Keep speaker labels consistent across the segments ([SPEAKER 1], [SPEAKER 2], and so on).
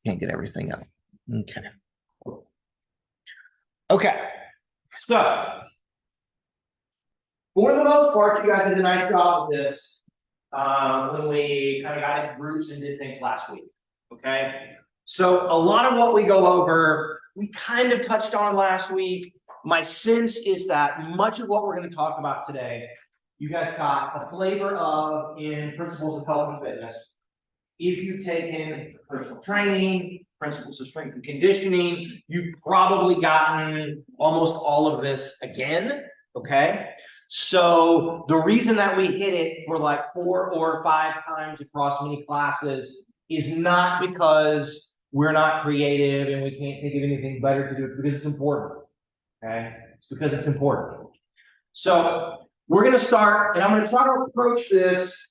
[SPEAKER 1] Can't get everything up. Okay. Okay. So, for the most part, you guys did a nice job with this when we kind of got into groups and did things last week. Okay. So, a lot of what we go over, we kind of touched on last week. My sense is that much of what we're going to talk about today, you guys got a flavor of in Principles of Health and Fitness. If you've taken personal training, principles of strength and conditioning, you've probably gotten almost all of this again, okay? So the reason that we hit it for like 4 or 5 times across many classes is not because we're not creative and we can't think of anything better to do. It's because it's important, okay? It's because it's important. So we're going to start, and I'm going to try to approach this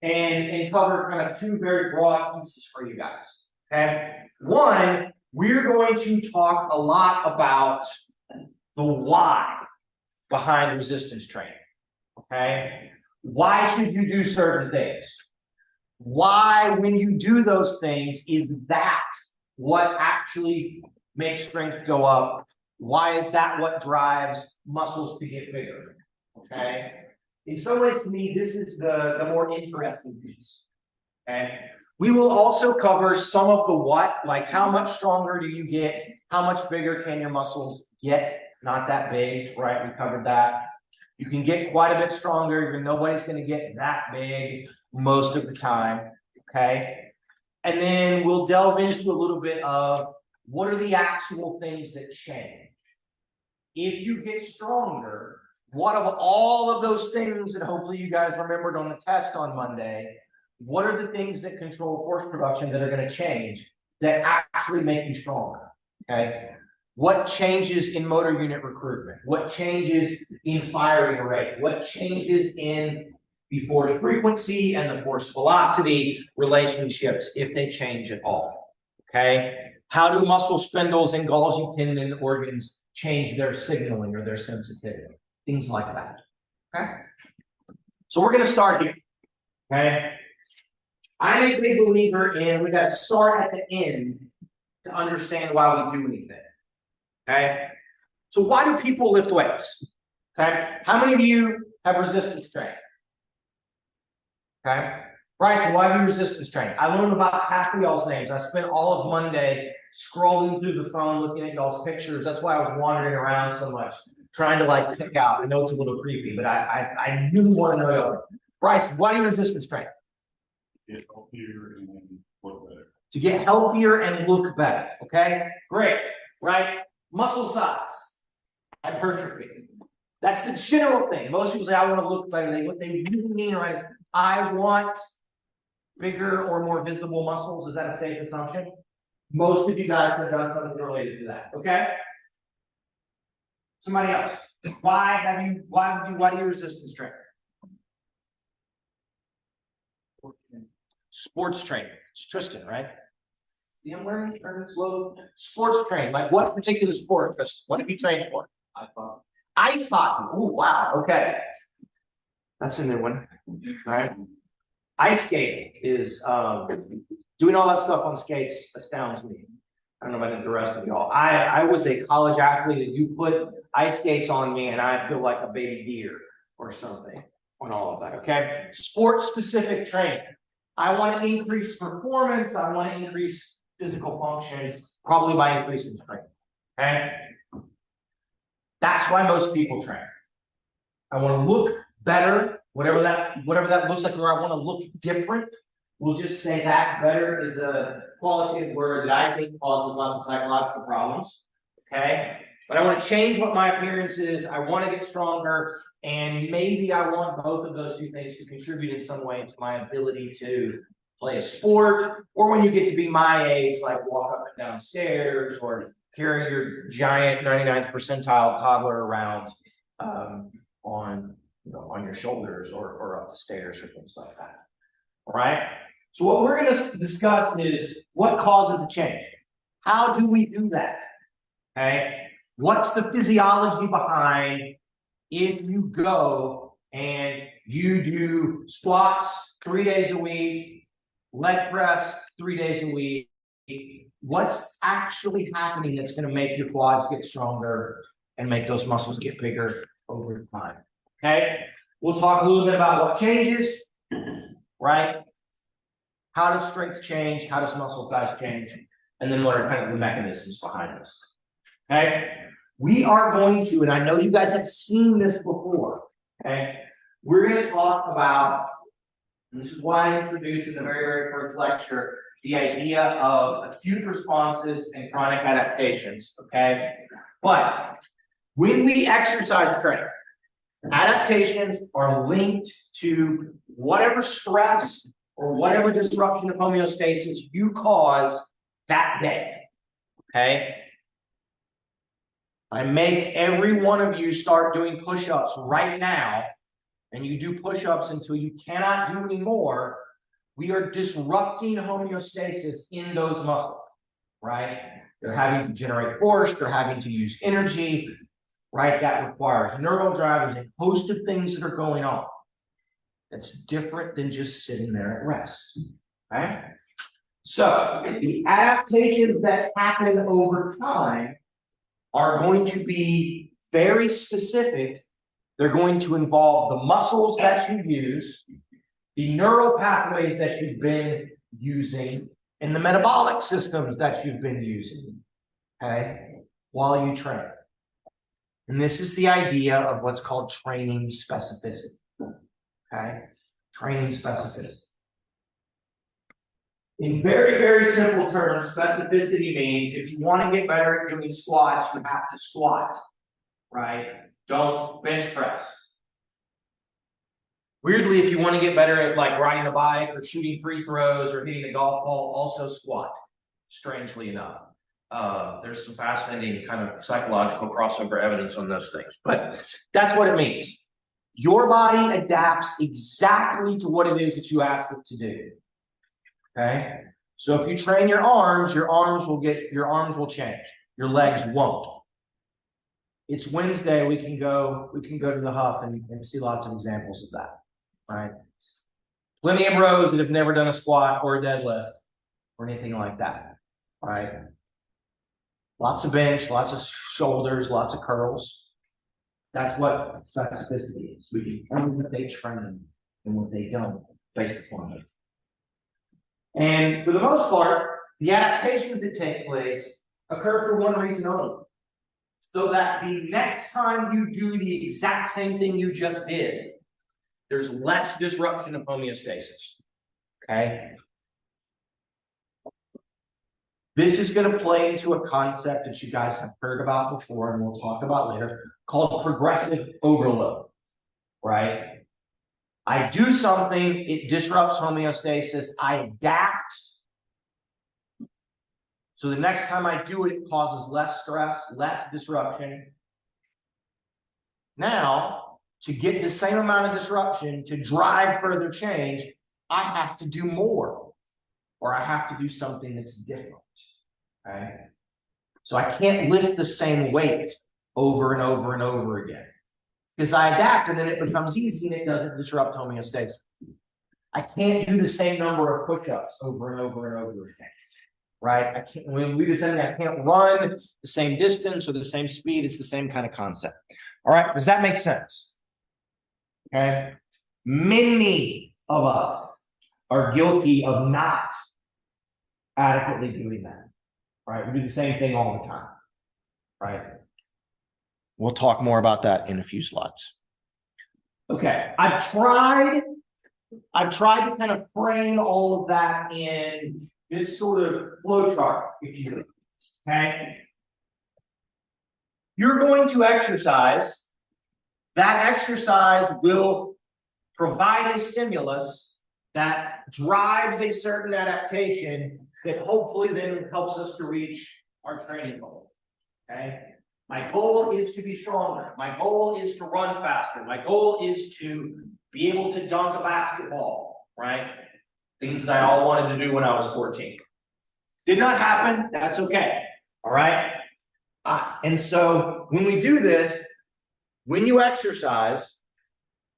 [SPEAKER 1] and cover kind of 2 very broad pieces for you guys. Okay. One, we're going to talk a lot about the why behind resistance training. Okay. Why should you do certain things? Why, when you do those things, is that what actually makes strength go up? Why is that what drives muscles to get bigger? Okay. In some ways, to me, this is the more interesting piece. Okay. We will also cover some of the what, like how much stronger do you get? How much bigger can your muscles get? Not that big, right? We covered that. You can get quite a bit stronger. Nobody's going to get that big most of the time. Okay. And then we'll delve into a little bit of what are the actual things that change. If you get stronger, what of all of those things that hopefully you guys remembered on the test on Monday, what are the things that control force production that are going to change that actually make you stronger? Okay. What changes in motor unit recruitment? What changes in firing rate? What changes in the force frequency and the force velocity relationships if they change at all? Okay. How do muscle spindles and Golgi tendon organs change their signaling or their sensitivity? Things like that. Okay. So we're going to start here. Okay. I'm a big believer in we got to start at the end to understand why we do anything. Okay. So why do people lift weights? Okay. How many of you have resistance training? Okay. Bryson, why do you resistance training? I learned about half of y'all's names. I spent all of Monday scrolling through the phone looking at y'all's pictures. That's why I was wandering around so much, trying to like pick out. I know it's a little creepy, but I really want to know y'all. Bryson, why do you resistance train?
[SPEAKER 2] Get healthier and look better.
[SPEAKER 1] To get healthier and look better. Okay, great. Right? Muscle size, hypertrophy. That's the general thing. Most people say, I want to look better. What they really mean, right, is I want bigger or more visible muscles. Is that a safe assumption? Most of you guys have done something related to that. Okay. Somebody else. Why do you resistance train? Sports training. It's Tristan, right? I'm learning slow. Sports training. Like what particular sport, Tristan? What have you trained for? Ice hockey. Oh, wow. Okay. That's a new one. All right. Ice skating is doing all that stuff on skates astounds me. I don't know about the rest of y'all. I was a college athlete, and you put ice skates on me, and I feel like a baby deer or something on all of that. Okay. Sport-specific training. I want to increase performance. I want to increase physical function, probably by increasing strength. Okay. That's why most people train. I want to look better, whatever that looks like, or I want to look different. We'll just say that better is a qualitative word that I think causes lots of psychological problems. Okay. But I want to change what my appearance is. I want to get stronger. And maybe I want both of those 2 things to contribute in some way to my ability to play a sport, or when you get to be my age, like walk up and down stairs or carry your giant 99th percentile toddler around on your shoulders or up the stairs or things like that. All right. So what we're going to discuss is what causes a change. How do we do that? Okay. What's the physiology behind if you go and you do squats 3 days a week, leg press 3 days a week, what's actually happening that's going to make your quads get stronger and make those muscles get bigger over time. Okay, we'll talk a little bit about what changes, right? How does strength change? How does muscle size change? And then what are kind of the mechanisms behind this? Okay, we are going to, and I know you guys have seen this before, okay? We're going to talk about, and this is why I introduced in the very, very first lecture, the idea of acute responses and chronic adaptations, okay? But when we exercise train, adaptations are linked to whatever stress or whatever disruption of homeostasis you cause that day, okay? I make every one of you start doing push-ups right now, and you do push-ups until you cannot do anymore. We are disrupting homeostasis in those muscles, right? They're having to generate force, they're having to use energy, right? That requires neural drive. There's a host of things that are going on. That's different than just sitting there at rest, right? So the adaptations that happen over time are going to be very specific. They're going to involve the muscles that you use, the neural pathways that you've been using, and the metabolic systems that you've been using, okay, while you train. And this is the idea of what's called training specificity, okay? Training specificity. In very, very simple terms, specificity means if you want to get better at doing squats, you have to squat, right? Don't bench press. Weirdly, if you want to get better at like riding a bike or shooting free throws or hitting a golf ball, also squat, strangely enough. There's some fascinating kind of psychological crossover evidence on those things, but that's what it means. Your body adapts exactly to what it is that you ask it to do. Okay? So if you train your arms will change. Your legs won't. It's Wednesday, we can go to the Huff and see lots of examples of that. Right? Plenty of bros that have never done a squat or a deadlift or anything like that. Right? Lots of bench, lots of shoulders, lots of curls. That's what specificity is. We determine what they train and what they don't based upon it. And for the most part, the adaptations that take place occur for one reason only. So that the next time you do the exact same thing you just did, there's less disruption of homeostasis. Okay? This is going to play into a concept that you guys have heard about before, and we'll talk about later, called progressive overload. Right? I do something, it disrupts homeostasis, I adapt. So the next time I do it, it causes less stress, less disruption. Now, to get the same amount of disruption, to drive further change, I have to do more, or I have to do something that's different. Okay? So I can't lift the same weight over and over and over again. Because I adapt and then it becomes easy and it doesn't disrupt homeostasis. I can't do the same number of push-ups over and over and over again. Right? I can't, when we do something, I can't run the same distance or the same speed. It's the same kind of concept. All right, does that make sense? Okay. Many of us are guilty of not adequately doing that. Right? We do the same thing all the time. Right? We'll talk more about that in a few slides. Okay, I've tried to kind of frame all of that in this sort of flow chart, if you will. Okay. You're going to exercise. That exercise will provide a stimulus that drives a certain adaptation that hopefully then helps us to reach our training goal. Okay. My goal is to be stronger. My goal is to run faster. My goal is to be able to dunk a basketball, right? Things that I all wanted to do when I was 14. Did not happen. That's okay. All right. And so when we do this, when you exercise,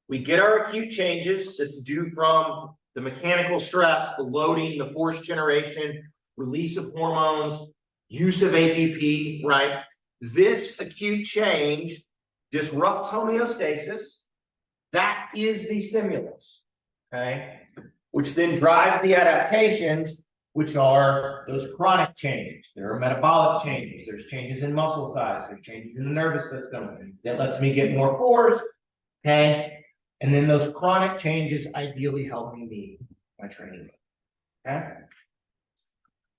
[SPEAKER 1] we get our acute changes that's due from the mechanical stress, the loading, the force generation, release of hormones, use of ATP, right? This acute change disrupts homeostasis. That is the stimulus, okay? Which then drives the adaptations, which are those chronic changes. There are metabolic changes. There's changes in muscle size. There's changes in the nervous system that lets me get more force, okay? And then those chronic changes ideally help me meet my training goal, okay?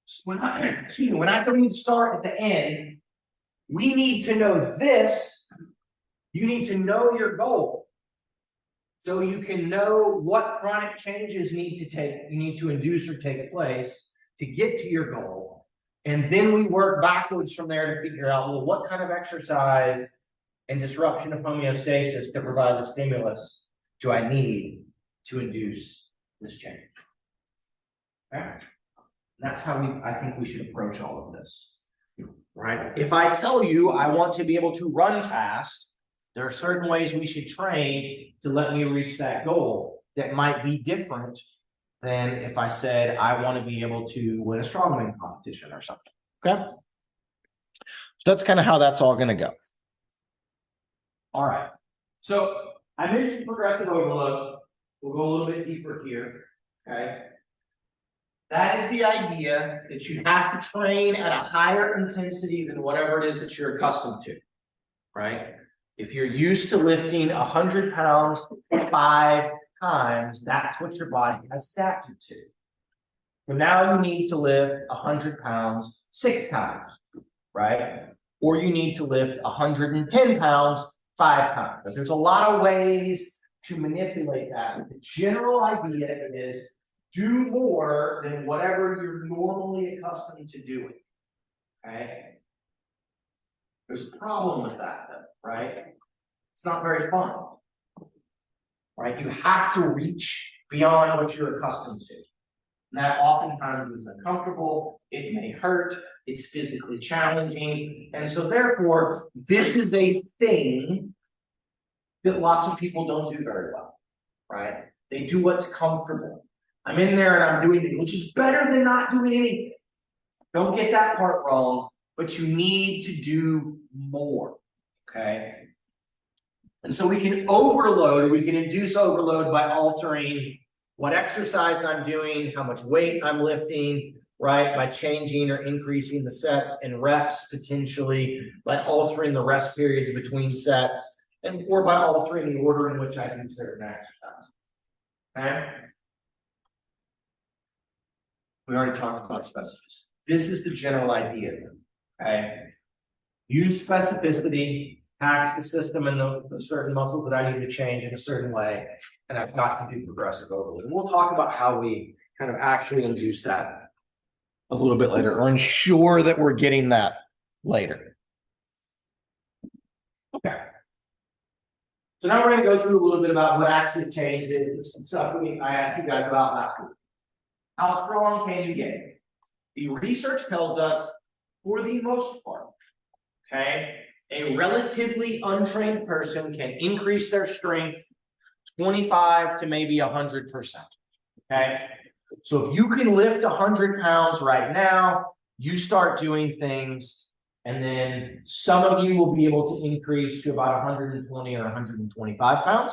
[SPEAKER 1] So when I say we need to start at the end, we need to know this. You need to know your goal. So you can know what chronic changes you need to induce or take place to get to your goal. And then we work backwards from there to figure out, well, what kind of exercise and disruption of homeostasis to provide the stimulus do I need to induce this change? Okay. That's how I think we should approach all of this, right? If I tell you I want to be able to run fast, there are certain ways we should train to let me reach that goal that might be different than if I said I want to be able to win a strongman competition or something. Okay. So that's kind of how that's all going to go. All right. So I mentioned progressive overload. We'll go a little bit deeper here. Okay. That is the idea that you have to train at a higher intensity than whatever it is that you're accustomed to, right? If you're used to lifting 100 pounds 5 times, that's what your body has adapted to. So now you need to lift 100 pounds 6 times, right? Or you need to lift 110 pounds 5 times. But there's a lot of ways to manipulate that. But the general idea is do more than whatever you're normally accustomed to doing, okay? There's a problem with that, though, right? It's not very fun, right? You have to reach beyond what you're accustomed to. And that oftentimes is uncomfortable. It may hurt. It's physically challenging. And so therefore, this is a thing that lots of people don't do very well, right? They do what's comfortable. I'm in there and I'm doing it, which is better than not doing anything. Don't get that part wrong, but you need to do more, okay? And so we can overload, or we can induce overload by altering what exercise I'm doing, how much weight I'm lifting, right? By changing or increasing the sets and reps, potentially by altering the rest periods between sets, and or by altering the order in which I do certain exercises, okay? We already talked about specificity. This is the general idea, okay? Use specificity, hack the system and the certain muscles that I need to change in a certain way, and I've got to do progressive overload. And we'll talk about how we kind of actually induce that a little bit later, or ensure that we're getting that later. Okay. So now we're going to go through a little bit about what actually changes, some stuff I asked you guys about last week. How strong can you get? The research tells us, for the most part, okay, a relatively untrained person can increase their strength 25 to maybe 100%. Okay, so if you can lift 100 pounds right now, you start doing things, and then some of you will be able to increase to about 120 or 125 pounds.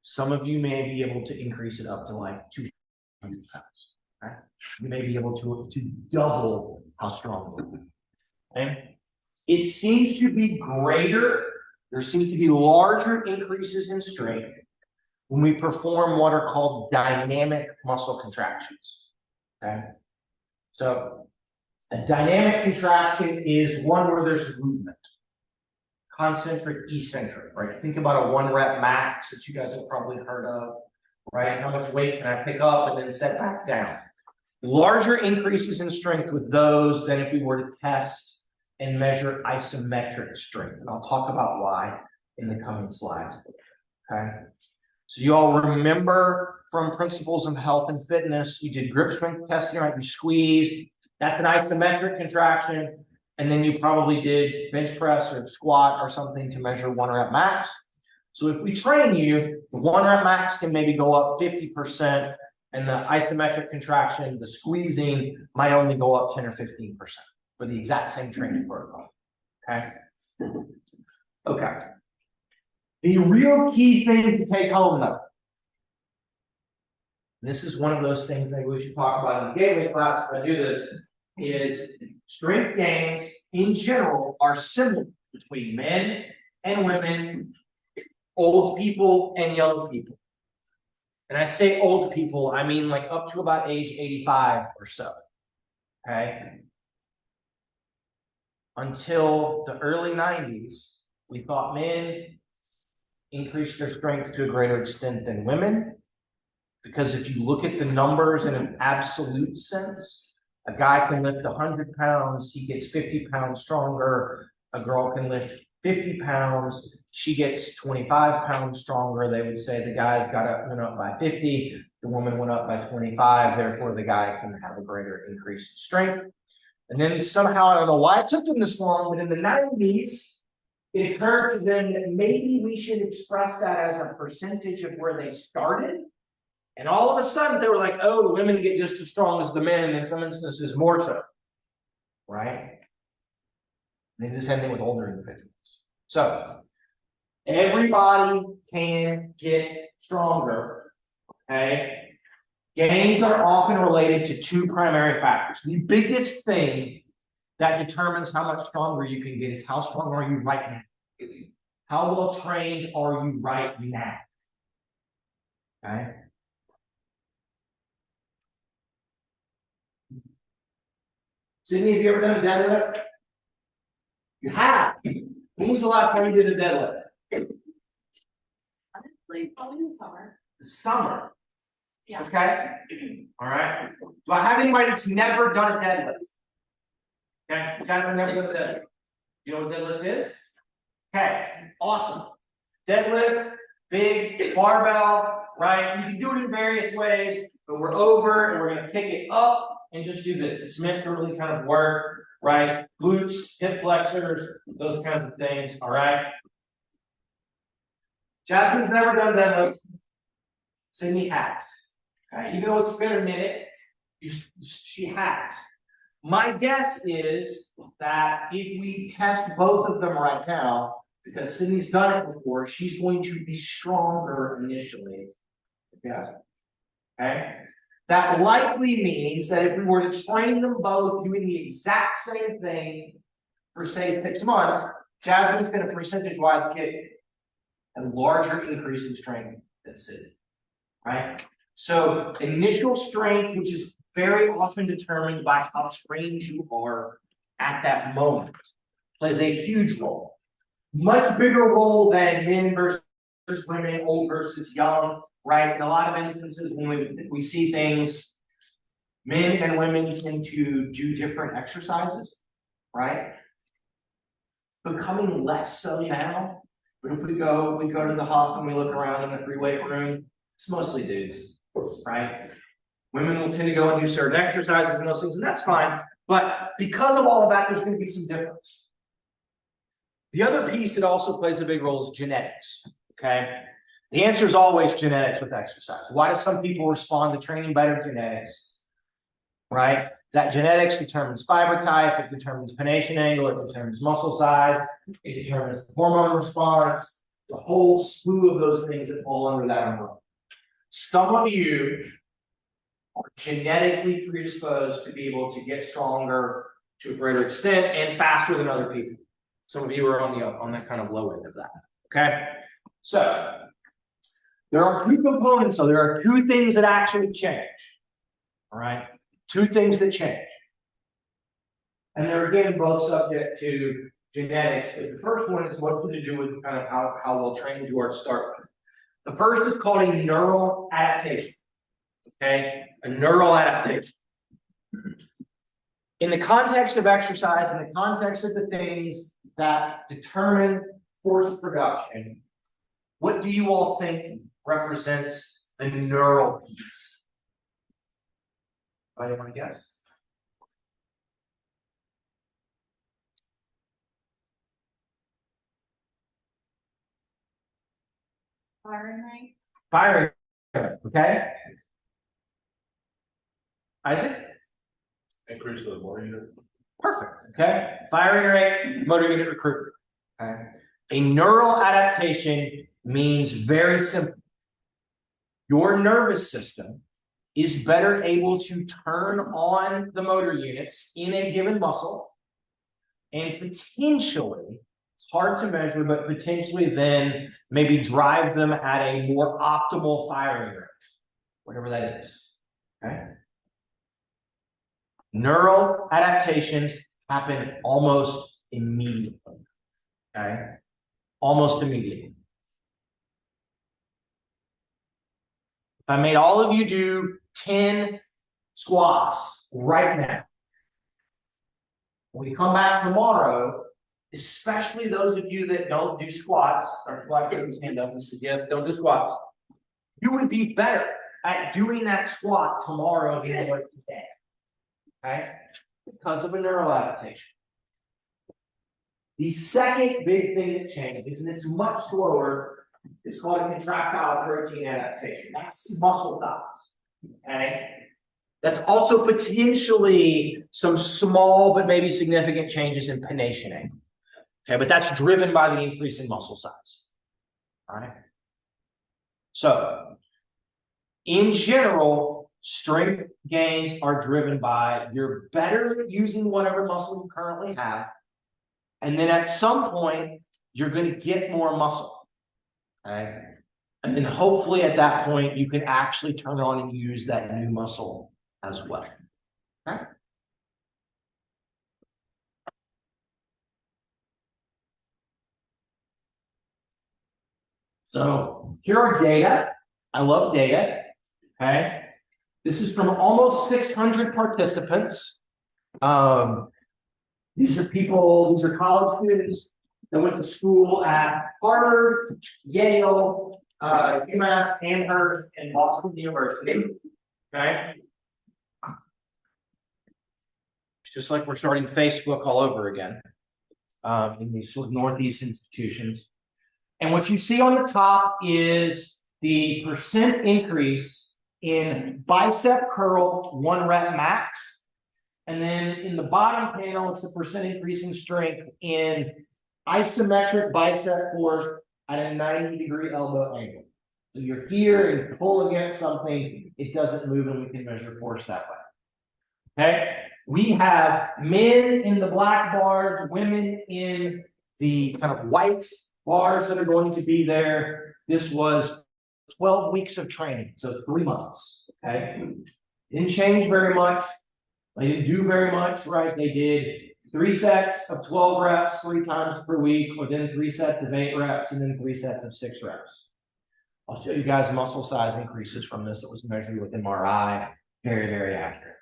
[SPEAKER 1] Some of you may be able to increase it up to like 200 pounds. Okay? You may be able to double how strong you are. Okay? It seems to be greater. There seems to be larger increases in strength when we perform what are called dynamic muscle contractions. Okay? So a dynamic contraction is one where there's movement. Concentric, eccentric, right? Think about a 1 rep max that you guys have probably heard of, right? How much weight can I pick up and then set back down? Larger increases in strength with those than if we were to test and measure isometric strength. And I'll talk about why in the coming slides. Okay. So you all remember from Principles of Health and Fitness, you did grip strength testing, right? You squeeze. That's an isometric contraction. And then you probably did bench press or squat or something to measure 1 rep max. So if we train you, the 1 rep max can maybe go up 50%, And the isometric contraction, the squeezing might only go up 10 or 15% for the exact same training protocol. Okay. Okay. The real key thing to take home though, this is one of those things maybe we should talk about in the gateway class if I do this, is strength gains in general are similar between men and women, old people and young people. And I say old people, I mean like up to about age 85 or so. Okay. Until the early 90s, we thought men increased their strength to a greater extent than women. Because if you look at the numbers in an absolute sense, a guy can lift 100 pounds, he gets 50 pounds stronger. A girl can lift 50 pounds, she gets 25 pounds stronger. They would say the guy's went up by 50, the woman went up by 25, therefore the guy can have a greater increase in strength. And then somehow, I don't know why it took them this long, but in the 90s, it occurred to them that maybe we should express that as a percentage of where they started. And all of a sudden, they were like, oh, the women get just as strong as the men, and in some instances more so. Right? They do the same thing with older individuals. So, everybody can get stronger. Okay? Gains are often related to two primary factors. The biggest thing that determines how much stronger you can get is how strong are you right now? How well trained are you right now? Okay? Sydney, have you ever done a deadlift? You have. When was the last time you did a deadlift?
[SPEAKER 3] Honestly, probably in the summer.
[SPEAKER 1] The summer.
[SPEAKER 3] Yeah.
[SPEAKER 1] Okay. All right. Do I have anybody that's never done a deadlift? Okay. You guys have never done a deadlift. You know what deadlift is? Okay. Awesome. Deadlift, big barbell, right? You can do it in various ways, but we're over and we're going to pick it up and just do this. It's meant to really kind of work, right? Glutes, hip flexors, those kinds of things. All right. Jasmine's never done deadlift. Sydney has. Okay. Even though it's been a minute, she has. My guess is that if we test both of them right now, because Sydney's done it before, she's going to be stronger initially. Yes. Okay. That likely means that if we were to train them both doing the exact same thing for say 6 months, Jasmine's going to percentage-wise get a larger increase in strength than Sydney. Right? So initial strength, which is very often determined by how trained you are at that moment, plays a huge role. Much bigger role than men versus women, old versus young, right? In a lot of instances, when we see things, men and women tend to do different exercises, right? Becoming less so now. But if we go to the hub and we look around in the free weight room, it's mostly dudes, right? Women will tend to go and do certain exercises and those things, and that's fine. But because of all of that, there's going to be some difference. The other piece that also plays a big role is genetics, okay? The answer is always genetics with exercise. Why do some people respond to training better? Genetics, right? That genetics determines fiber type, it determines pronation angle, it determines muscle size, it determines the hormone response, the whole slew of those things that fall under that umbrella. Some of you are genetically predisposed to be able to get stronger to a greater extent and faster than other people. Some of you are on that kind of low end of that. Okay, so there are two components. So there are two things that actually change. All right, two things that change, and they're again both subject to genetics. But the first one is what's to do with kind of how well trained you are to start with. The first is called a neural adaptation. Okay, a neural adaptation. In the context of exercise, in the context of the things that determine force production, what do you all think represents the neural piece? Anybody want to guess?
[SPEAKER 3] Firing rate.
[SPEAKER 1] Firing, okay? Isaac?
[SPEAKER 2] Increase the more unit.
[SPEAKER 1] Perfect, okay? Firing rate, motor unit recruitment. Okay? A neural adaptation means very simple. Your nervous system is better able to turn on the motor units in a given muscle and potentially, it's hard to measure, but potentially then maybe drive them at a more optimal firing rate, whatever that is, okay? Neural adaptations happen almost immediately, okay? Almost immediately. If I made all of you do 10 squats right now, when we come back tomorrow, especially those of you that don't do squats, or stand up and say, yes, don't do squats, you would be better at doing that squat tomorrow than you are today. Okay? Because of a neural adaptation. The second big thing that changes, and it's much slower, is called a contractile protein adaptation. That's muscle size. Okay? That's also potentially some small but maybe significant changes in pennation angle. Okay, but that's driven by the increase in muscle size. All right. So, in general, strength gains are driven by you're better using whatever muscle you currently have, and then at some point you're going to get more muscle. Okay, and then hopefully at that point you can actually turn on and use that new muscle as well. Okay. So here are data. I love data. Okay. This is from almost 600 participants. These are people, these are college students that went to school at Harvard, Yale, UMass, Amherst, and Boston University. Okay. It's just like we're starting Facebook all over again in these sort of Northeast institutions. And what you see on the top is the percent increase in bicep curl 1 rep max. And then in the bottom panel, it's the percent increase in strength in isometric bicep force at a 90-degree elbow angle. So you're here and you pull against something, it doesn't move, and we can measure force that way. Okay? We have men in the black bars, women in the kind of white bars that are going to be there. This was 12 weeks of training, so 3 months. Okay, didn't change very much. They didn't do very much, right? They did 3 sets of 12 reps 3 times per week, or then 3 sets of 8 reps, and then 3 sets of 6 reps. I'll show you guys muscle size increases from this. It was measured with MRI, very, very accurate.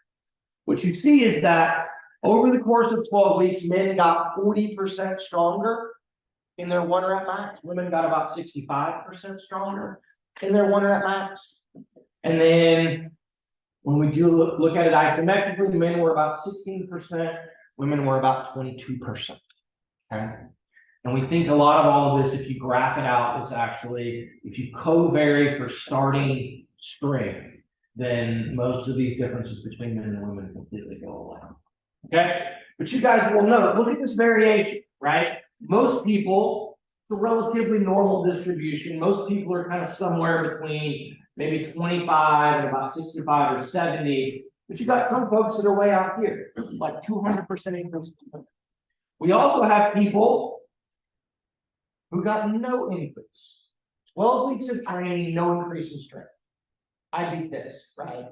[SPEAKER 1] What you see is that over the course of 12 weeks, men got 40% stronger in their 1 rep max. Women got about 65% stronger in their 1 rep max. And then when we do look at it isometrically, men were about 16%, women were about 22%. Okay. And we think a lot of all of this, if you graph it out, is actually, if you co-vary for starting strength, then most of these differences between men and women completely go away. Okay? But you guys will note, look at this variation, right? Most people, it's a relatively normal distribution. Most people are kind of somewhere between maybe 25 and about 65 or 70. But you got some folks that are way out here, like 200% increase. We also have people who got no increase. 12 weeks of training, no increase in strength. I beat this, right?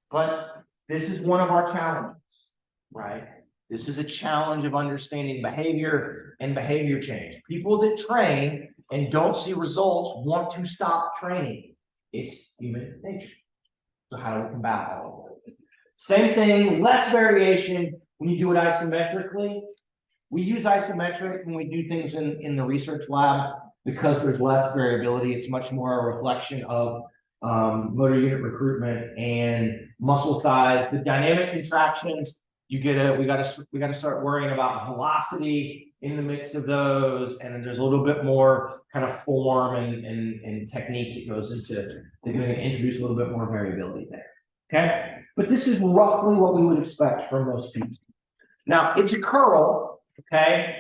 [SPEAKER 1] But this is one of our challenges, right? This is a challenge of understanding behavior and behavior change. People that train and don't see results want to stop training. It's human nature. So how do we combat all of it? Same thing, less variation when you do it isometrically. We use isometric when we do things in the research lab because there's less variability. It's much more a reflection of motor unit recruitment and muscle size. The dynamic contractions, we gotta start worrying about velocity in the midst of those, and then there's a little bit more kind of form and technique that goes into, they're going to introduce a little bit more variability there. Okay, but this is roughly what we would expect from most people. Now, it's a curl, okay?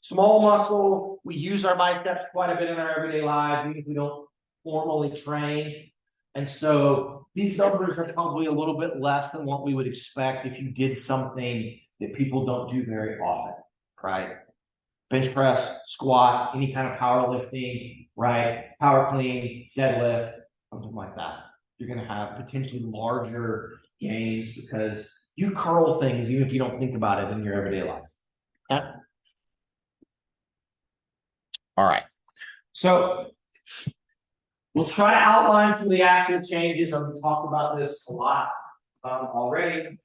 [SPEAKER 1] Small muscle, we use our biceps quite a bit in our everyday lives, even if we don't formally train. And so these numbers are probably a little bit less than what we would expect if you did something that people don't do very often, right? Bench press, squat, any kind of powerlifting, right? Power clean, deadlift, something like that. You're going to have potentially larger gains because you curl things even if you don't think about it in your everyday life. Okay? All right. So we'll try to outline some of the actual changes. I've talked about this a lot already.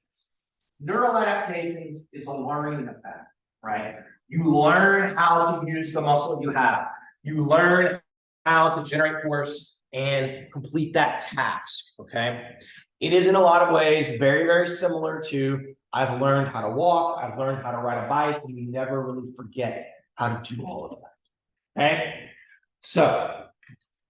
[SPEAKER 1] Neural adaptation is a learning effect, right? You learn how to use the muscle you have. You learn how to generate force and complete that task, okay? It is in a lot of ways very, very similar to I've learned how to walk, I've learned how to ride a bike, and you never really forget how to do all of that, okay? So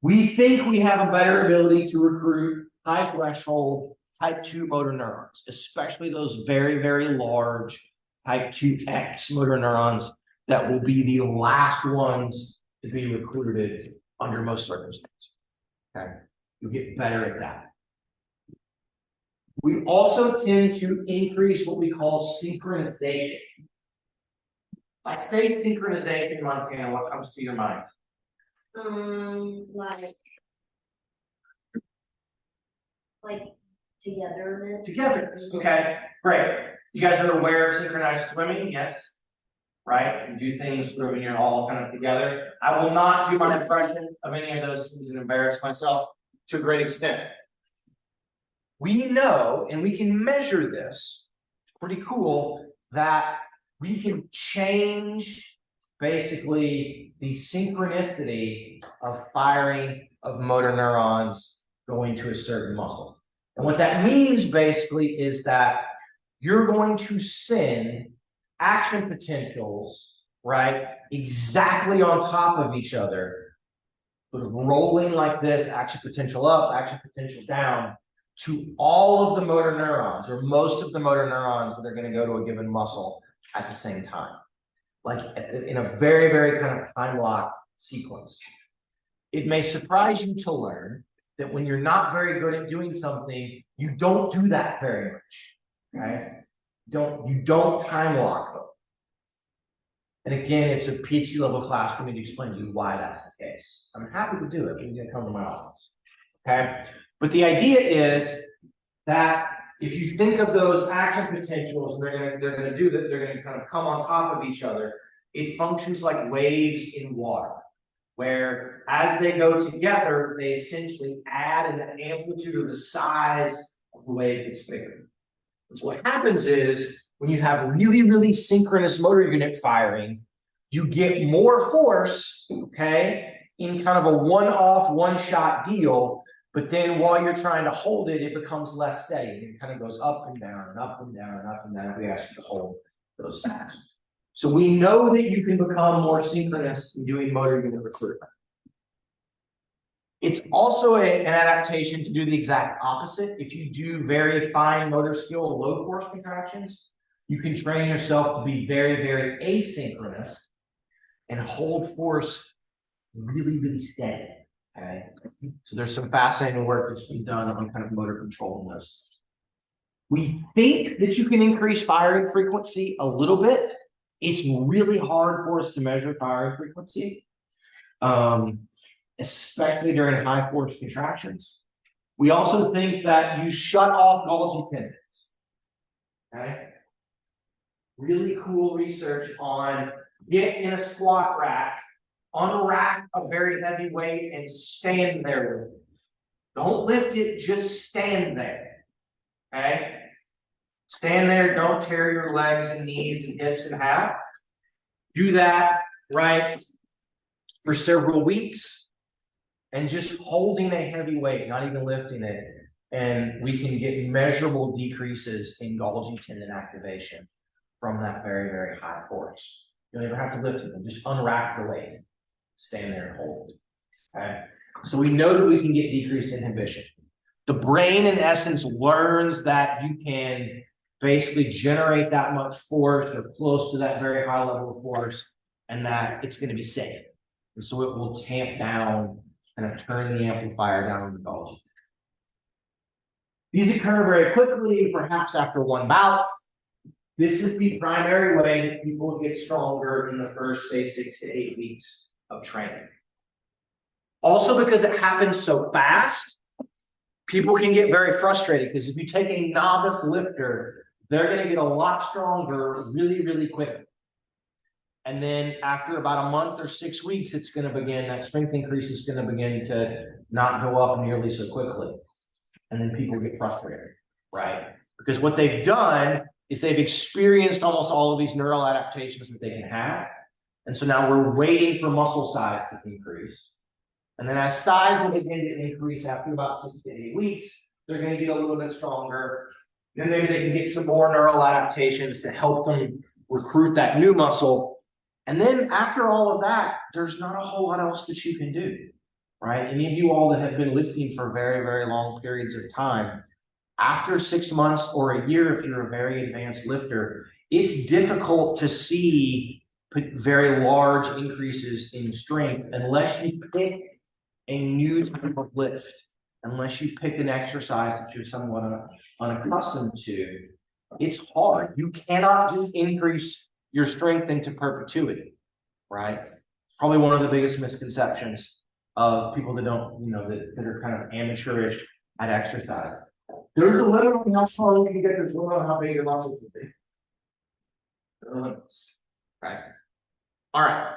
[SPEAKER 1] we think we have a better ability to recruit high threshold type 2 motor neurons, especially those very, very large type 2X motor neurons that will be the last ones to be recruited under most circumstances. Okay, you'll get better at that. We also tend to increase what we call synchronization. If I say synchronization, Montana, what comes to your mind?
[SPEAKER 4] Like togetherness.
[SPEAKER 1] Togetherness. Okay, great. You guys are aware of synchronized swimming? Yes. Right? You do things when you're all kind of together. I will not do my impression of any of those things and embarrass myself to a great extent. We know, and we can measure this, it's pretty cool, that we can change basically the synchronicity of firing of motor neurons going to a certain muscle. And what that means basically is that you're going to send action potentials, right, exactly on top of each other, sort of rolling like this, action potential up, action potential down, to all of the motor neurons, or most of the motor neurons that are going to go to a given muscle at the same time, like in a very, very kind of time-locked sequence. It may surprise you to learn that when you're not very good at doing something, you don't do that very much, right? You don't time lock them. And again, it's a PhD level class for me to explain to you why that's the case. I'm happy to do it. You're going to come to my office. Okay. But the idea is that if you think of those action potentials, and they're going to do that, they're going to kind of come on top of each other. It functions like waves in water, where as they go together, they essentially add an amplitude or the size of the wave gets bigger. So what happens is when you have really, really synchronous motor unit firing, you get more force, okay, in kind of a one-off, one-shot deal. But then while you're trying to hold it, it becomes less steady. It kind of goes up and down and up and down and up and down. We ask you to hold those fast. So we know that you can become more synchronous in doing motor unit recruitment. It's also an adaptation to do the exact opposite. If you do very fine motor skill, low force contractions, you can train yourself to be very, very asynchronous and hold force really, really steady. Okay. So there's some fascinating work that's been done on kind of motor control in this. We think that you can increase firing frequency a little bit. It's really hard for us to measure firing frequency. Especially during high force contractions. We also think that you shut off Golgi tendons. Okay. Really cool research on get in a squat rack, unrack a very heavy weight and stand there with it. Don't lift it, just stand there. Okay. Stand there, don't tear your legs and knees and hips in half. Do that, right, for several weeks. And just holding a heavy weight, not even lifting it, and we can get measurable decreases in Golgi tendon activation from that very, very high force. You don't ever have to lift it, just unwrap the weight, stand there and hold it. Okay, so we know that we can get decreased inhibition. The brain, in essence, learns that you can basically generate that much force or close to that very high level of force, and that it's going to be safe. And so it will tamp down and turn the amplifier down in the Golgi. These occur very quickly, perhaps after one bout. This is the primary way that people get stronger in the first, say, 6 to 8 weeks of training. Also, because it happens so fast, people can get very frustrated, because if you take a novice lifter, they're going to get a lot stronger really, really quickly. And then after about a month or 6 weeks, it's going to begin, that strength increase is going to begin to not go up nearly so quickly. And then people get frustrated, right? Because what they've done is they've experienced almost all of these neural adaptations that they can have. And so now we're waiting for muscle size to increase. And then as size will begin to increase after about 6 to 8 weeks, they're going to get a little bit stronger. Then maybe they can get some more neural adaptations to help them recruit that new muscle. And then after all of that, there's not a whole lot else that you can do, right? Any of you all that have been lifting for very, very long periods of time, after 6 months or a year, if you're a very advanced lifter, it's difficult to see very large increases in strength unless you pick a new type of lift, unless you pick an exercise that you're somewhat unaccustomed to. It's hard. You cannot just increase your strength into perpetuity, right? It's probably one of the biggest misconceptions of people that don't, that are kind of amateurish at exercise. There's a limit on how strong you can get. There's a limit on how big your muscles will be. There are limits, right? All right.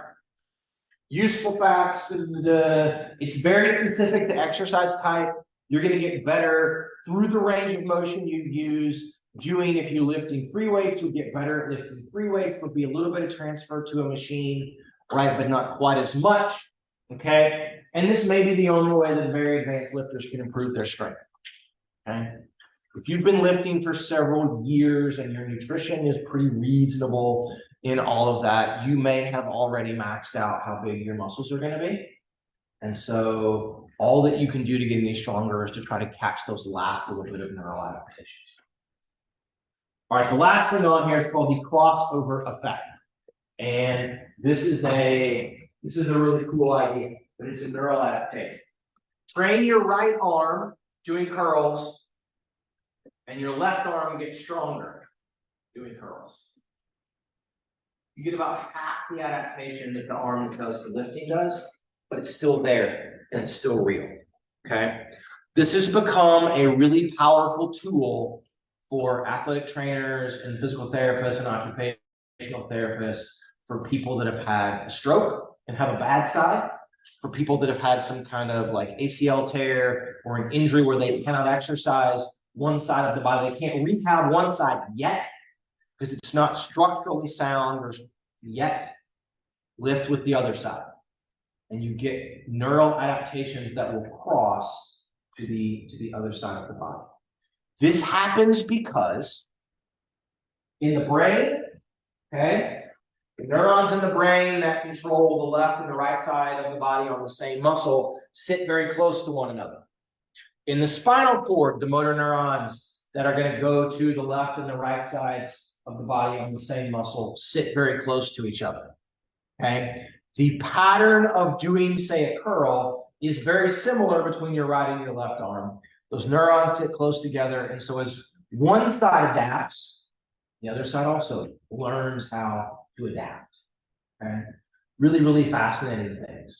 [SPEAKER 1] Useful facts. It's very specific to exercise type. You're going to get better through the range of motion you use. Doing, if you're lifting free weights, you'll get better at lifting free weights. There'll be a little bit of transfer to a machine, right? But not quite as much. Okay. And this may be the only way that very advanced lifters can improve their strength. Okay. If you've been lifting for several years and your nutrition is pretty reasonable in all of that, you may have already maxed out how big your muscles are going to be. And so all that you can do to get any stronger is to try to catch those last little bit of neural adaptations. All right, the last thing on here is called the crossover effect. And this is a really cool idea, but it's a neural adaptation. Train your right arm doing curls, and your left arm gets stronger doing curls. You get about half the adaptation that the arm that does the lifting does, but it's still there and it's still real. Okay. This has become a really powerful tool for athletic trainers and physical therapists and occupational therapists, for people that have had a stroke and have a bad side, for people that have had some kind of like ACL tear or an injury where they cannot exercise one side of the body. They can't rehab one side yet because it's not structurally sound or yet. Lift with the other side. And you get neural adaptations that will cross to the other side of the body. This happens because in the brain, okay, the neurons in the brain that control the left and the right side of the body on the same muscle sit very close to one another. In the spinal cord, the motor neurons that are going to go to the left and the right sides of the body on the same muscle sit very close to each other. Okay. The pattern of doing, say, a curl is very similar between your right and your left arm. Those neurons sit close together. And so as one side adapts, the other side also learns how to adapt. Okay. Really, really fascinating things.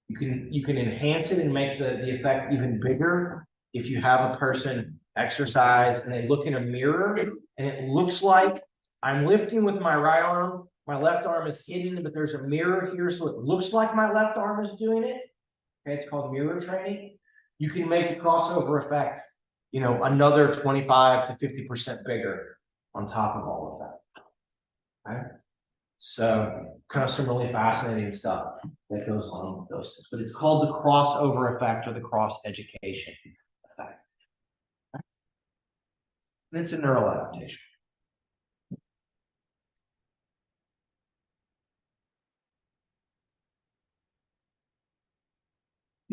[SPEAKER 1] You can enhance it and make the effect even bigger if you have a person exercise and they look in a mirror and it looks like I'm lifting with my right arm, my left arm is hidden, but there's a mirror here, so it looks like my left arm is doing it. Okay, it's called mirror training. You can make a crossover effect, another 25 to 50% bigger on top of all of that. Okay. So kind of some really fascinating stuff that goes on with those things. But it's called the crossover effect or the cross education effect. Okay. And it's a neural adaptation.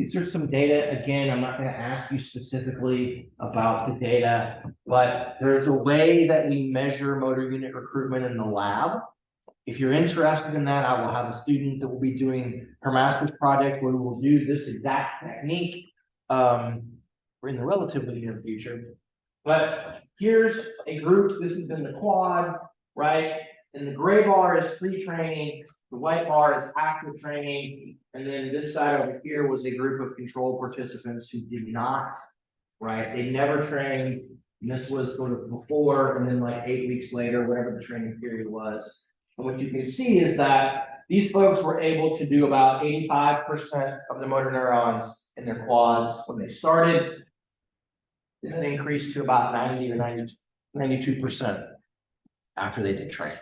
[SPEAKER 1] these are some data. Again, I'm not going to ask you specifically about the data, but there's a way that we measure motor unit recruitment in the lab. If you're interested in that, I will have a student that will be doing her master's project where we will do this exact technique in the relatively near future. But here's a group. This is in the quad, right? And the gray bar is pre-training. The white bar is active training. And then this side over here was a group of control participants who did not, right? They never trained. And this was sort of before, and then like 8 weeks later, whatever the training period was. And what you can see is that these folks were able to do about 85% of the motor neurons in their quads when they started. Then it increased to about 90 or 92% after they did training.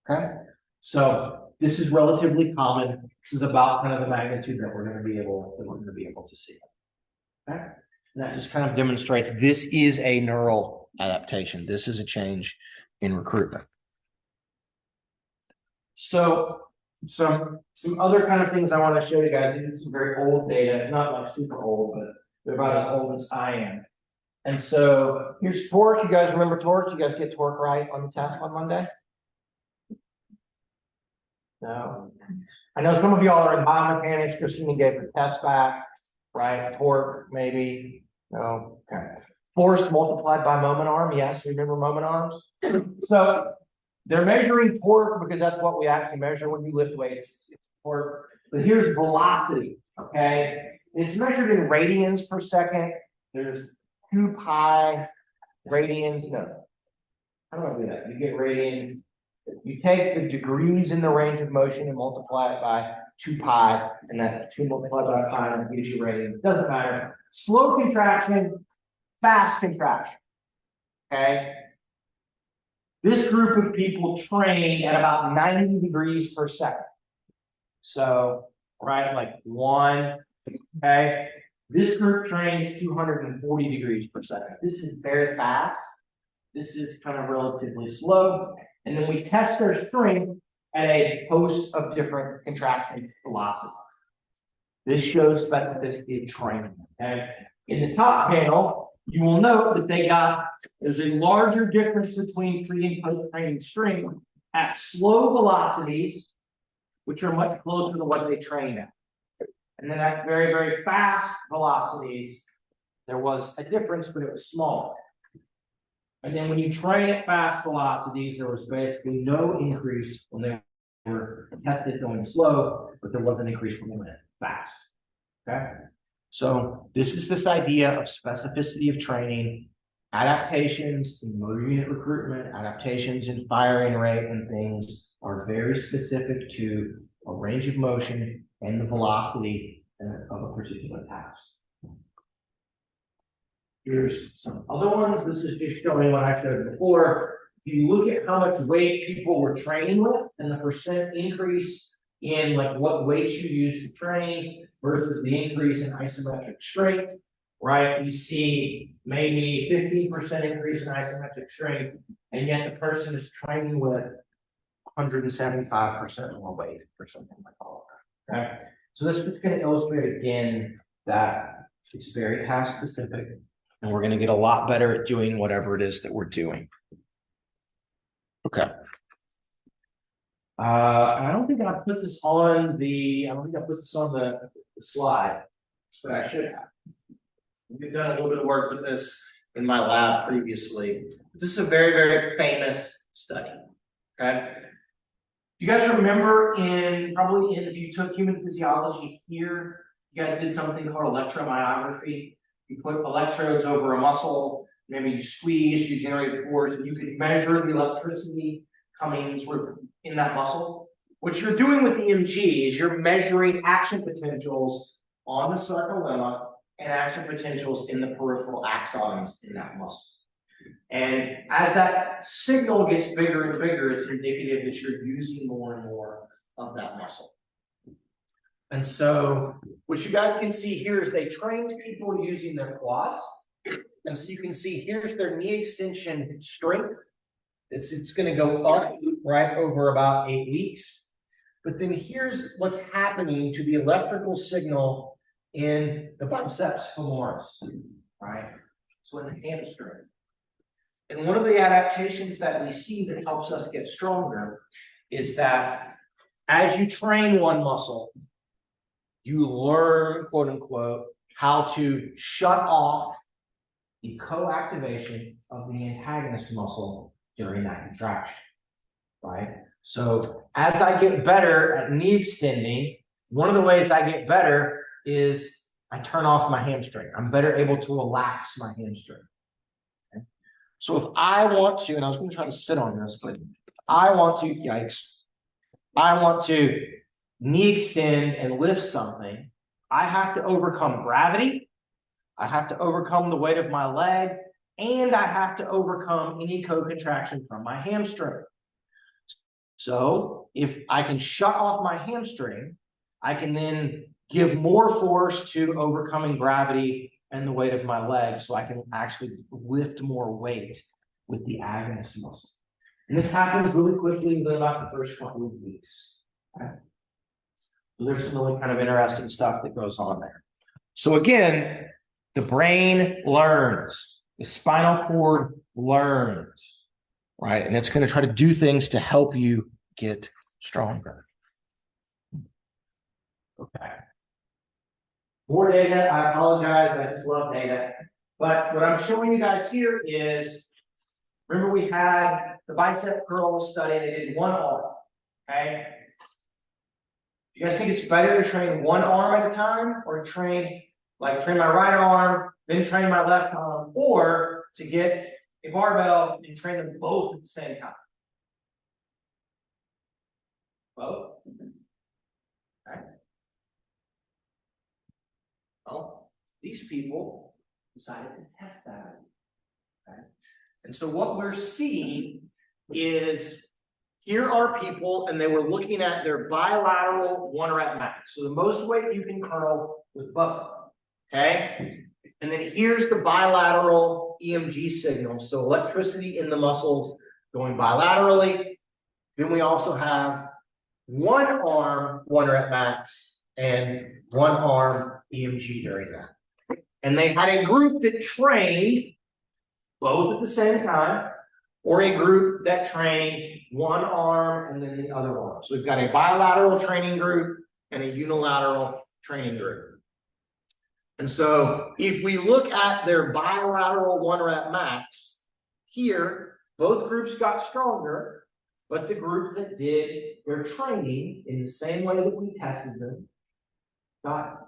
[SPEAKER 1] Okay, so this is relatively common. This is about kind of the magnitude that we're going to be able to see. Okay, and that just kind of demonstrates this is a neural adaptation. This is a change in recruitment. So some other kind of things I want to show you guys. These are some very old data, not like super old, but they're about as old as I am. And so here's torque. You guys remember torque? You guys get torque right on the test on Monday? No. I know some of y'all are in biomechanics. Christine gave the test back, right? Torque, maybe. No. Okay. Force multiplied by moment arm. Yes, you remember moment arms? So they're measuring torque because that's what we actually measure when you lift weights. It's torque. But here's velocity. Okay. It's measured in radians per second. There's 2 pi radians. No. How do I do that? You get radians. You take the degrees in the range of motion and multiply it by 2 pi, and that 2 multiplied by pi gives you radians. Doesn't matter. Slow contraction, fast contraction. Okay. This group of people train at about 90 degrees per second. So, right, like 1. Okay. This group trained 240 degrees per second. This is very fast. This is kind of relatively slow. And then we test their strength at a host of different contraction velocities. This shows specificity of training. Okay? In the top panel, you will note that there's a larger difference between pre and post training strength at slow velocities, which are much closer to what they train at. And then at very, very fast velocities, there was a difference, but it was small. And then when you train at fast velocities, there was basically no increase when they were tested going slow, but there was an increase when they went fast. Okay. So this is this idea of specificity of training, adaptations in motor unit recruitment, adaptations in firing rate and things are very specific to a range of motion and the velocity of a particular task. Here's some other ones. This is just showing what I showed before. If you look at how much weight people were training with and the percent increase in like what weights you use to train versus the increase in isometric strength, right? You see maybe 15% increase in isometric strength, and yet the person is training with 175% more weight or something like that. Okay. So this is going to illustrate again that it's very task specific, and we're going to get a lot better at doing whatever it is that we're doing. Okay. I don't think I put this on the. I don't think I put this on the slide, but I should have. We've done a little bit of work with this in my lab previously. This is a very, very famous study. Okay. You guys remember if you took human physiology here, you guys did something called electromyography. You put electrodes over a muscle, maybe you squeeze, you generate force, and you could measure the electricity coming sort of in that muscle. What you're doing with EMG is you're measuring action potentials on the sarcolemma and action potentials in the peripheral axons in that muscle. And as that signal gets bigger and bigger, it's indicative that you're using more and more of that muscle. And so what you guys can see here is they trained people using their quads. And so you can see here's their knee extension strength. It's going to go up right over about 8 weeks. But then here's what's happening to the electrical signal in the biceps femoris, right? So in the hamstring. And one of the adaptations that we see that helps us get stronger is that as you train one muscle, you learn, quote unquote, how to shut off the co-activation of the antagonist muscle during that contraction, right? So as I get better at knee extending, one of the ways I get better is I turn off my hamstring. I'm better able to relax my hamstring. Okay? So if I want to, and I was going to try to sit on this, but I want to, yikes, I want to knee extend and lift something, I have to overcome gravity, I have to overcome the weight of my leg, and I have to overcome any co-contraction from my hamstring. So if I can shut off my hamstring, I can then give more force to overcoming gravity and the weight of my leg, so I can actually lift more weight with the agonist muscle. And this happens really quickly within about the first couple of weeks. Okay? So there's some really kind of interesting stuff that goes on there. So again, the brain learns, the spinal cord learns, right? And it's going to try to do things to help you get stronger. Okay. More data, I apologize, I just love data. But what I'm showing you guys here is, remember we had the bicep curl study, they did one arm, okay? You guys think it's better to train one arm at a time, or train my right arm, then train my left arm, or to get a barbell and train them both at the same time? Both? Okay. Well, these people decided to test that. Okay. And so what we're seeing is, here are people, and they were looking at their bilateral 1 rep max. So the most weight you can curl with both. Okay. And then here's the bilateral EMG signal. So electricity in the muscles going bilaterally. Then we also have one arm 1 rep max and one arm EMG during that. And they had a group that trained both at the same time, or a group that trained one arm and then the other arm. So we've got a bilateral training group and a unilateral training group. And so if we look at their bilateral 1 rep max, here, both groups got stronger, but the group that did their training in the same way that we tested them got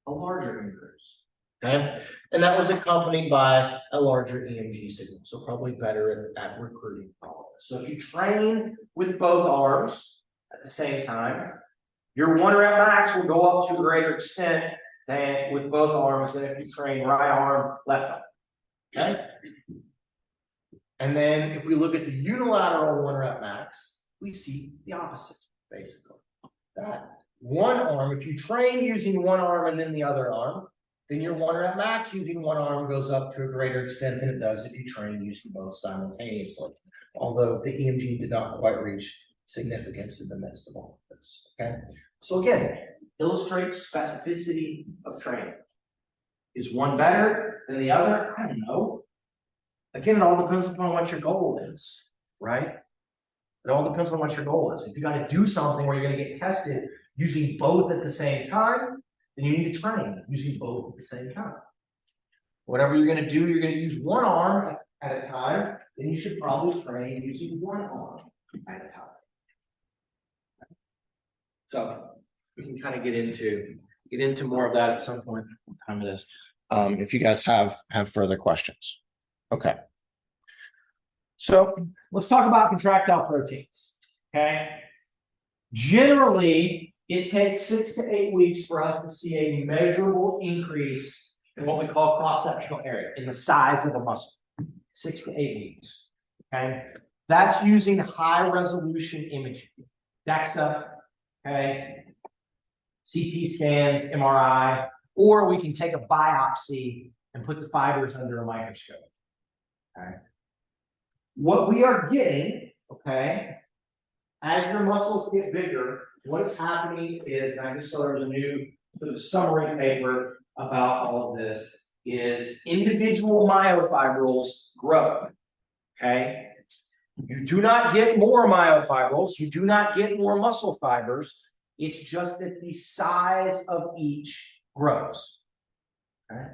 [SPEAKER 1] a larger increase. Okay, and that was accompanied by a larger EMG signal, so probably better at recruiting all of this. So if you train with both arms at the same time, your 1 rep max will go up to a greater extent than with both arms than if you train right arm, left arm. Okay? And then if we look at the unilateral 1 rep max, we see the opposite, basically. That one arm, if you train using one arm and then the other arm, then your 1 rep max using one arm goes up to a greater extent than it does if you train using both simultaneously. Although the EMG did not quite reach significance in the midst of all of this. Okay. So again, illustrate specificity of training. Is one better than the other? I don't know. Again, it all depends upon what your goal is, right? It all depends on what your goal is. If you got to do something where you're going to get tested using both at the same time, then you need to train using both at the same time. Whatever you're going to do, you're going to use one arm at a time, then you should probably train using one arm at a time. So we can kind of get into more of that at some point. What time it is? If you guys have further questions. Okay. So let's talk about contractile proteins. Okay. Generally, it takes 6 to 8 weeks for us to see a measurable increase in what we call cross-sectional area, in the size of the muscle. 6 to 8 weeks. Okay. That's using high-resolution imaging. DEXA, okay, CT scans, MRI, or we can take a biopsy and put the fibers under a microscope. Okay. What we are getting, okay, as your muscles get bigger, what is happening is, I just saw there's a new the summary paper about all of this is individual myofibrils grow. Okay? You do not get more myofibrils, you do not get more muscle fibers. It's just that the size of each grows. Okay?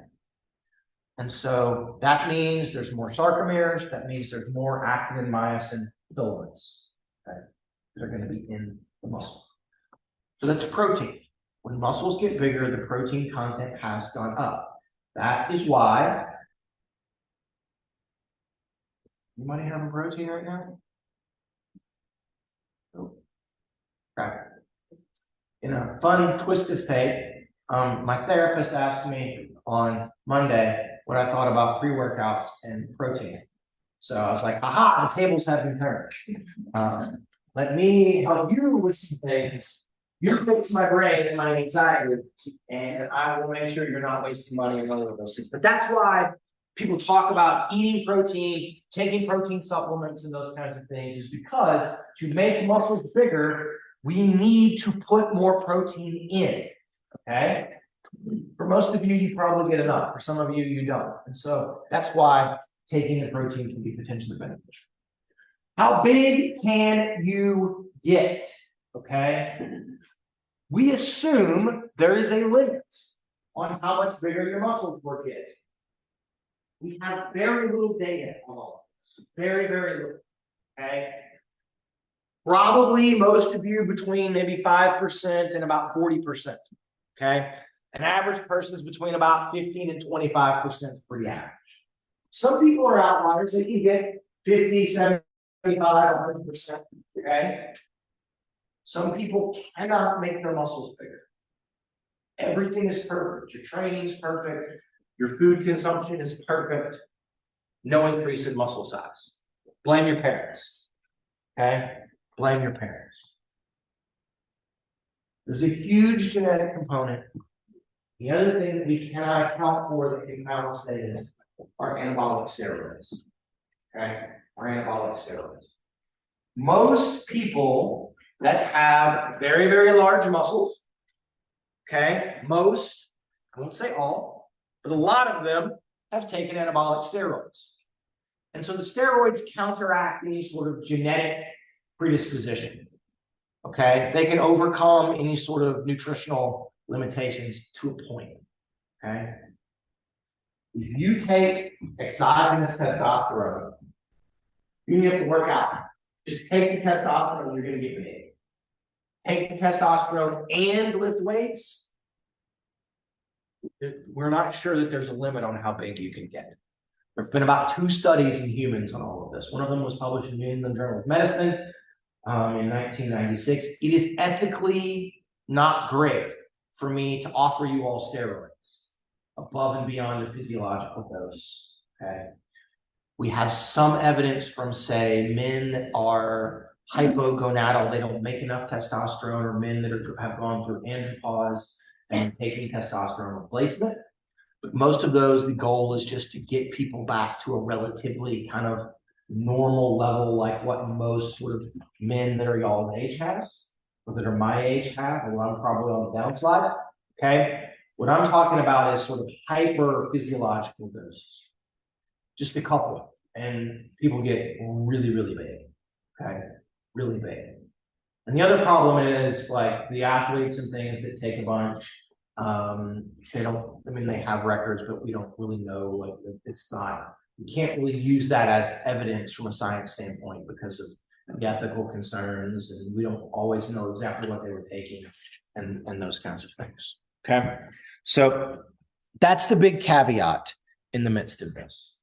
[SPEAKER 1] And so that means there's more sarcomeres, that means there's more actin and myosin filaments, okay, that are going to be in the muscle. So that's protein. When muscles get bigger, the protein content has gone up. That is why. Anybody having protein right now? Nope. Okay. In a fun twist of fate, my therapist asked me on Monday what I thought about pre-workouts and protein. So I was like, aha, the tables have been turned. Let me help you with some things. You fix my brain and my anxiety, and I will make sure you're not wasting money on other those things. But that's why people talk about eating protein, taking protein supplements and those kinds of things, is because to make muscles bigger, we need to put more protein in, okay? For most of you, you probably get enough. For some of you, you don't. And so that's why taking the protein can be potentially beneficial. How big can you get? Okay. We assume there is a limit on how much bigger your muscles will get. We have very little data on all of this. Very, very little. Okay. Probably most of you between maybe 5% and about 40%. Okay. An average person is between about 15 and 25% for the average. Some people are outliers. They can get 50, 75, 100%. Okay. Some people cannot make their muscles bigger. Everything is perfect. Your training is perfect. Your food consumption is perfect. No increase in muscle size. Blame your parents. Okay. Blame your parents. There's a huge genetic component. The other thing that we cannot account for that can balance this are anabolic steroids. Okay, are anabolic steroids. Most people that have very, very large muscles, okay, most, I won't say all, but a lot of them have taken anabolic steroids. And so the steroids counteract any sort of genetic predisposition. Okay, they can overcome any sort of nutritional limitations to a point. Okay. If you take exogenous testosterone, you have to work out. Just take the testosterone, you're going to get big. Take the testosterone and lift weights. We're not sure that there's a limit on how big you can get. There have been about 2 studies in humans on all of this. One of them was published in New England Journal of Medicine in 1996. It is ethically not great for me to offer you all steroids above and beyond a physiological dose. Okay. We have some evidence from, say, men that are hypogonadal, they don't make enough testosterone, or men that have gone through andropause and taking testosterone replacement. But most of those, the goal is just to get people back to a relatively kind of normal level, like what most sort of men that are y'all's age has, or that are my age have, or I'm probably on the downside. Okay. What I'm talking about is sort of hyper physiological doses. Just a couple, and people get really, really big. Okay. Really big. And the other problem is like the athletes and things that take a bunch. They don't, I mean, they have records, but we don't really know, like, it's not, you can't really use that as evidence from a science standpoint because of the ethical concerns, and we don't always know exactly what they were taking and those kinds of things. Okay. So that's the big caveat in the midst of this.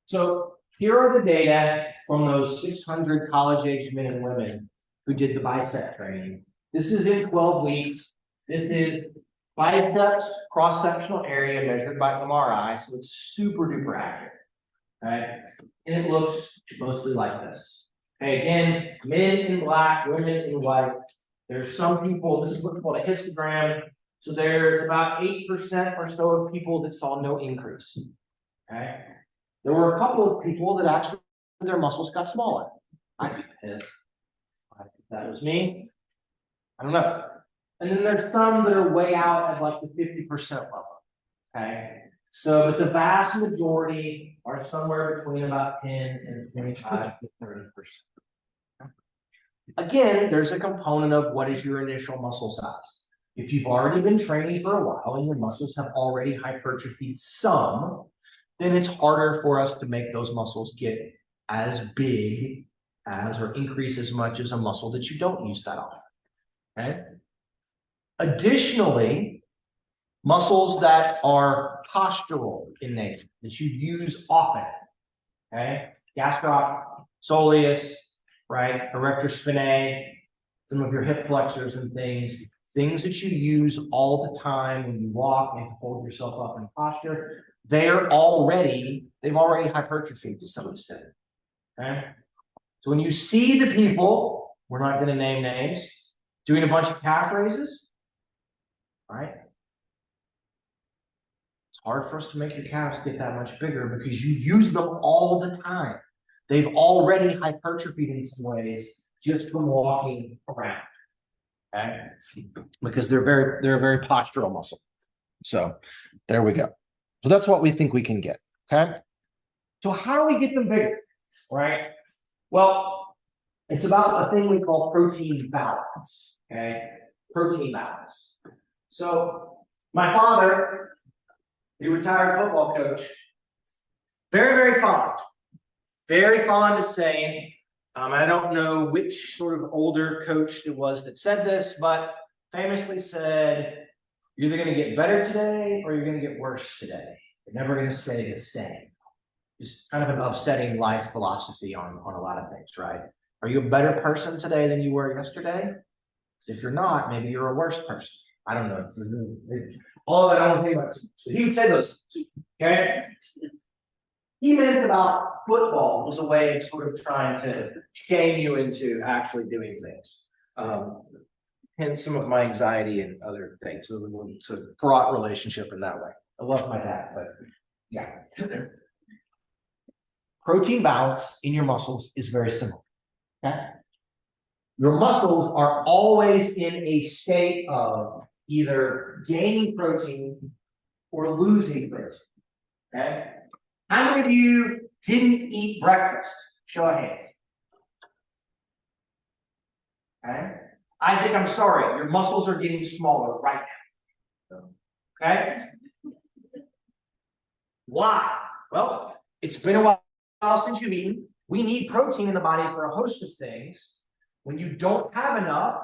[SPEAKER 1] So here are the data from those 600 college-age men and women who did the bicep training. This is in 12 weeks. This is biceps cross-sectional area measured by MRI, so it's super duper accurate. Okay, and it looks mostly like this. Okay, again, men in black, women in white. There's some people, this is what's called a histogram. So there's about 8% or so of people that saw no increase. Okay, there were a couple of people that actually their muscles got smaller. I'd be pissed if that was me. I don't know. And then there's some that are way out at like the 50% level. Okay, so but the vast majority are somewhere between about 10 and 25 to 30%. Again, there's a component of what is your initial muscle size. If you've already been training for a while and your muscles have already hypertrophied some, then it's harder for us to make those muscles get as big as or increase as much as a muscle that you don't use that often. Okay. Additionally, muscles that are postural in nature, that you use often, okay? Gastroc, soleus, right? Erector spinae, some of your hip flexors and things that you use all the time when you walk and hold yourself up in posture, they've already hypertrophied to some extent, okay? So when you see the people, we're not going to name names, doing a bunch of calf raises, right? It's hard for us to make your calves get that much bigger because you use them all the time. They've already hypertrophied in some ways just from walking around. Okay? Because they're a very postural muscle. So there we go. So that's what we think we can get. Okay. So how do we get them bigger? Right? Well, it's about a thing we call protein balance. Okay, protein balance. So my father, the retired football coach, very fond of saying, I don't know which sort of older coach it was that said this, but famously said, you're either going to get better today or you're going to get worse today. You're never going to stay the same. Just kind of an upsetting life philosophy on a lot of things, right? Are you a better person today than you were yesterday? If you're not, maybe you're a worse person. I don't know. All that I don't think about. So he would say those, okay? He meant about football was a way of sort of trying to shame you into actually doing things. Hence some of my anxiety and other things. So it's a fraught relationship in that way. I love my dad, but yeah. Protein balance in your muscles is very similar. Okay? Your muscles are always in a state of either gaining protein or losing protein. Okay? How many of you didn't eat breakfast? Show of hands. Okay? Isaac, I'm sorry, your muscles are getting smaller right now. Okay? Why? Well, it's been a while since you've eaten. We need protein in the body for a host of things. When you don't have enough,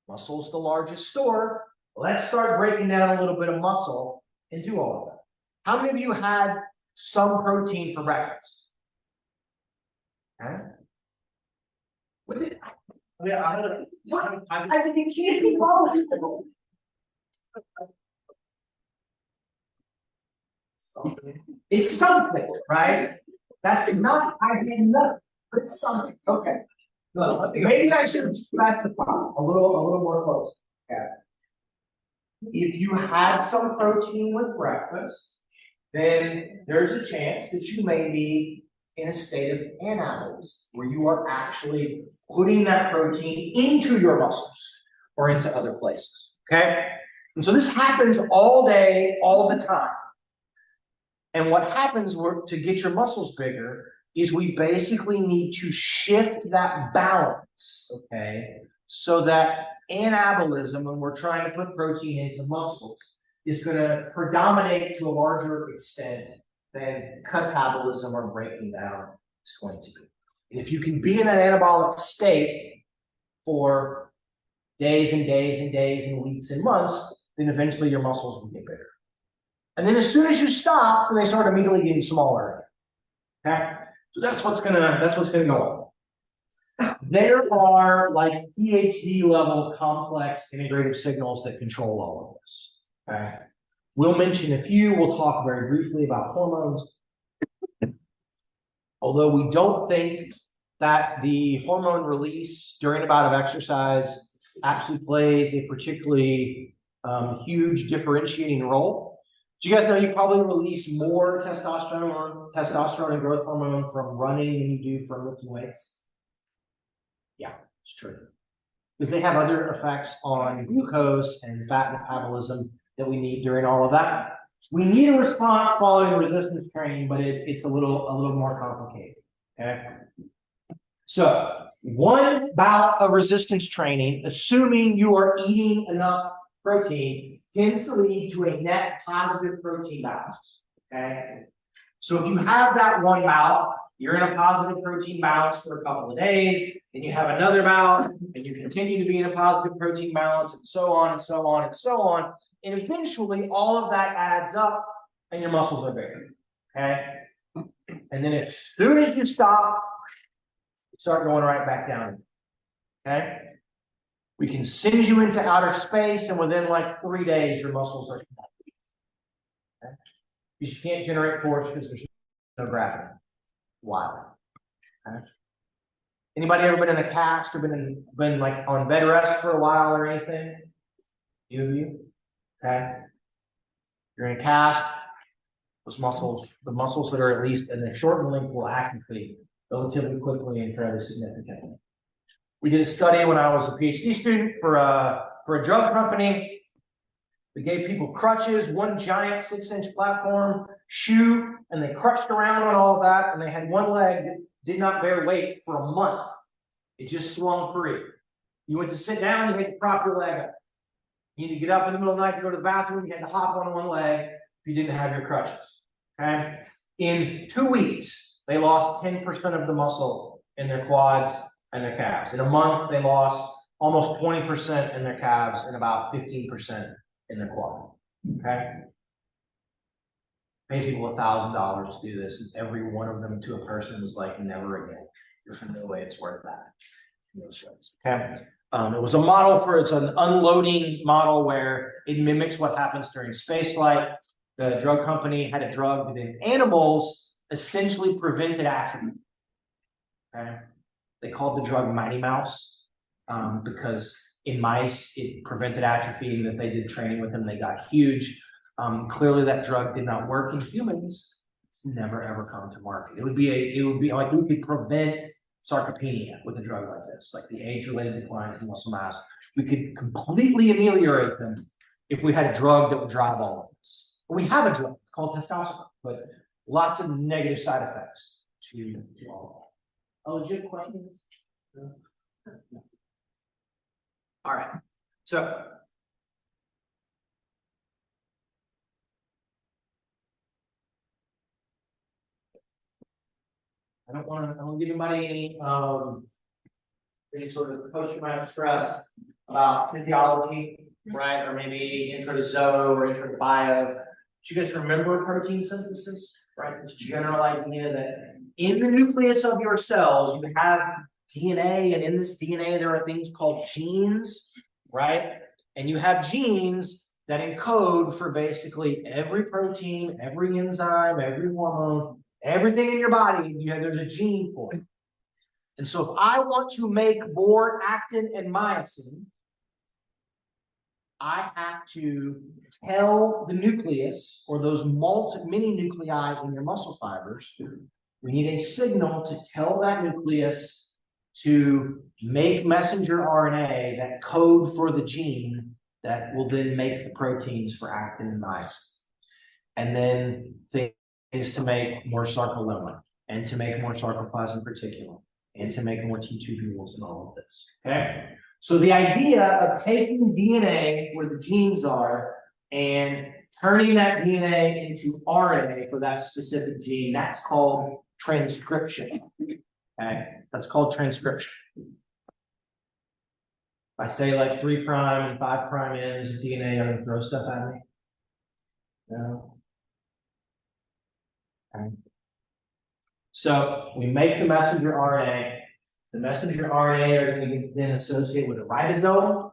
[SPEAKER 1] muscle's the largest store. Let's start breaking down a little bit of muscle and do all of that. How many of you had some protein for breakfast? Huh? What did I said you can't be wrong. It's something, right? That's not, I didn't know, but it's something. Okay. No, maybe I should specify a little more close. Okay. If you had some protein with breakfast, then there's a chance that you may be in a state of anabolism, where you are actually putting that protein into your muscles or into other places. Okay. And so this happens all day, all the time. And what happens to get your muscles bigger is we basically need to shift that balance, okay, so that anabolism, when we're trying to put protein into muscles, is going to predominate to a larger extent than catabolism or breaking down is going to be. And if you can be in that anabolic state for days and days and days and weeks and months, then eventually your muscles will get bigger. And then as soon as you stop, they start immediately getting smaller. Okay? So that's what's gonna go on. There are like PhD level complex integrative signals that control all of this. Okay. We'll mention a few, we'll talk very briefly about hormones. Although we don't think that the hormone release during a bout of exercise actually plays a particularly huge differentiating role. Do you guys know you probably release more testosterone and growth hormone from running than you do from lifting weights? Yeah, it's true. because they have other effects on glucose and fat metabolism that we need during all of that. We need a response following resistance training, but it's a little more complicated. Okay. So one bout of resistance training, assuming you are eating enough protein, tends to lead to a net positive protein balance. Okay. So if you have that one bout, you're in a positive protein balance for a couple of days, then you have another bout, and you continue to be in a positive protein balance, and so on and so on and so on. And eventually all of that adds up and your muscles are bigger. Okay. And then as soon as you stop, you start going right back down. Okay. We can send you into outer space, and within like 3 days, your muscles are small. Okay. Because you can't generate force because there's no gravity. Why? Okay. Anybody ever been in a cast or been like on bed rest for a while or anything? Few of you? Okay. You're in a cast, those muscles, the muscles that are at least in the shortened length will atrophy relatively quickly and fairly significantly. We did a study when I was a PhD student for a drug company. We gave people crutches, one giant 6-inch platform, shoe, and they crutched around on all of that, and they had one leg that did not bear weight for a month. It just swung free. You went to sit down, you had to prop your leg up. You need to get up in the middle of the night to go to the bathroom, you had to hop on one leg if you didn't have your crutches. Okay? In 2 weeks, they lost 10% of the muscle in their quads and their calves. In a month, they lost almost 20% in their calves and about 15% in their quad. Okay? Pay people $1,000 to do this, and every one of them to a person was like, never again. There's no way it's worth that. No sense. Okay. It was a model it's an unloading model where it mimics what happens during spaceflight. The drug company had a drug that in animals essentially prevented atrophy. Okay. They called the drug Mighty Mouse because in mice it prevented atrophy, and if they did training with them, they got huge. Clearly that drug did not work in humans. It's never ever come to market. It would be like we could prevent sarcopenia with a drug like this, like the age-related declines in muscle mass. We could completely ameliorate them if we had a drug that would drive all of this. We have a drug called testosterone, but lots of negative side effects to all of that. Oh, legit question? No. All right. So I don't want to give anybody any sort of post-traumatic stress about physiology, right? Or maybe intro to zoe or intro to bio. Do you guys remember protein synthesis, right? This general idea that in the nucleus of your cells, you have DNA, and in this DNA, there are things called genes, right? And you have genes that encode for basically every protein, every enzyme, every hormone, everything in your body. There's a gene for it. And so if I want to make more actin and myosin, I have to tell the nucleus, or those many nuclei in your muscle fibers, we need a signal to tell that nucleus to make messenger RNA that code for the gene that will then make the proteins for actin and myosin. And then things to make more sarcolemma, and to make more sarcoplasmic reticulum, and to make more T-tubules and all of this. Okay? So the idea of taking DNA where the genes are and turning that DNA into RNA for that specific gene, that's called transcription. Okay? That's called transcription. If I say like 3' and 5' ends of DNA, are you gonna throw stuff at me? No. Okay. So we make the messenger RNA. The messenger RNA are going to then associate with a ribosome,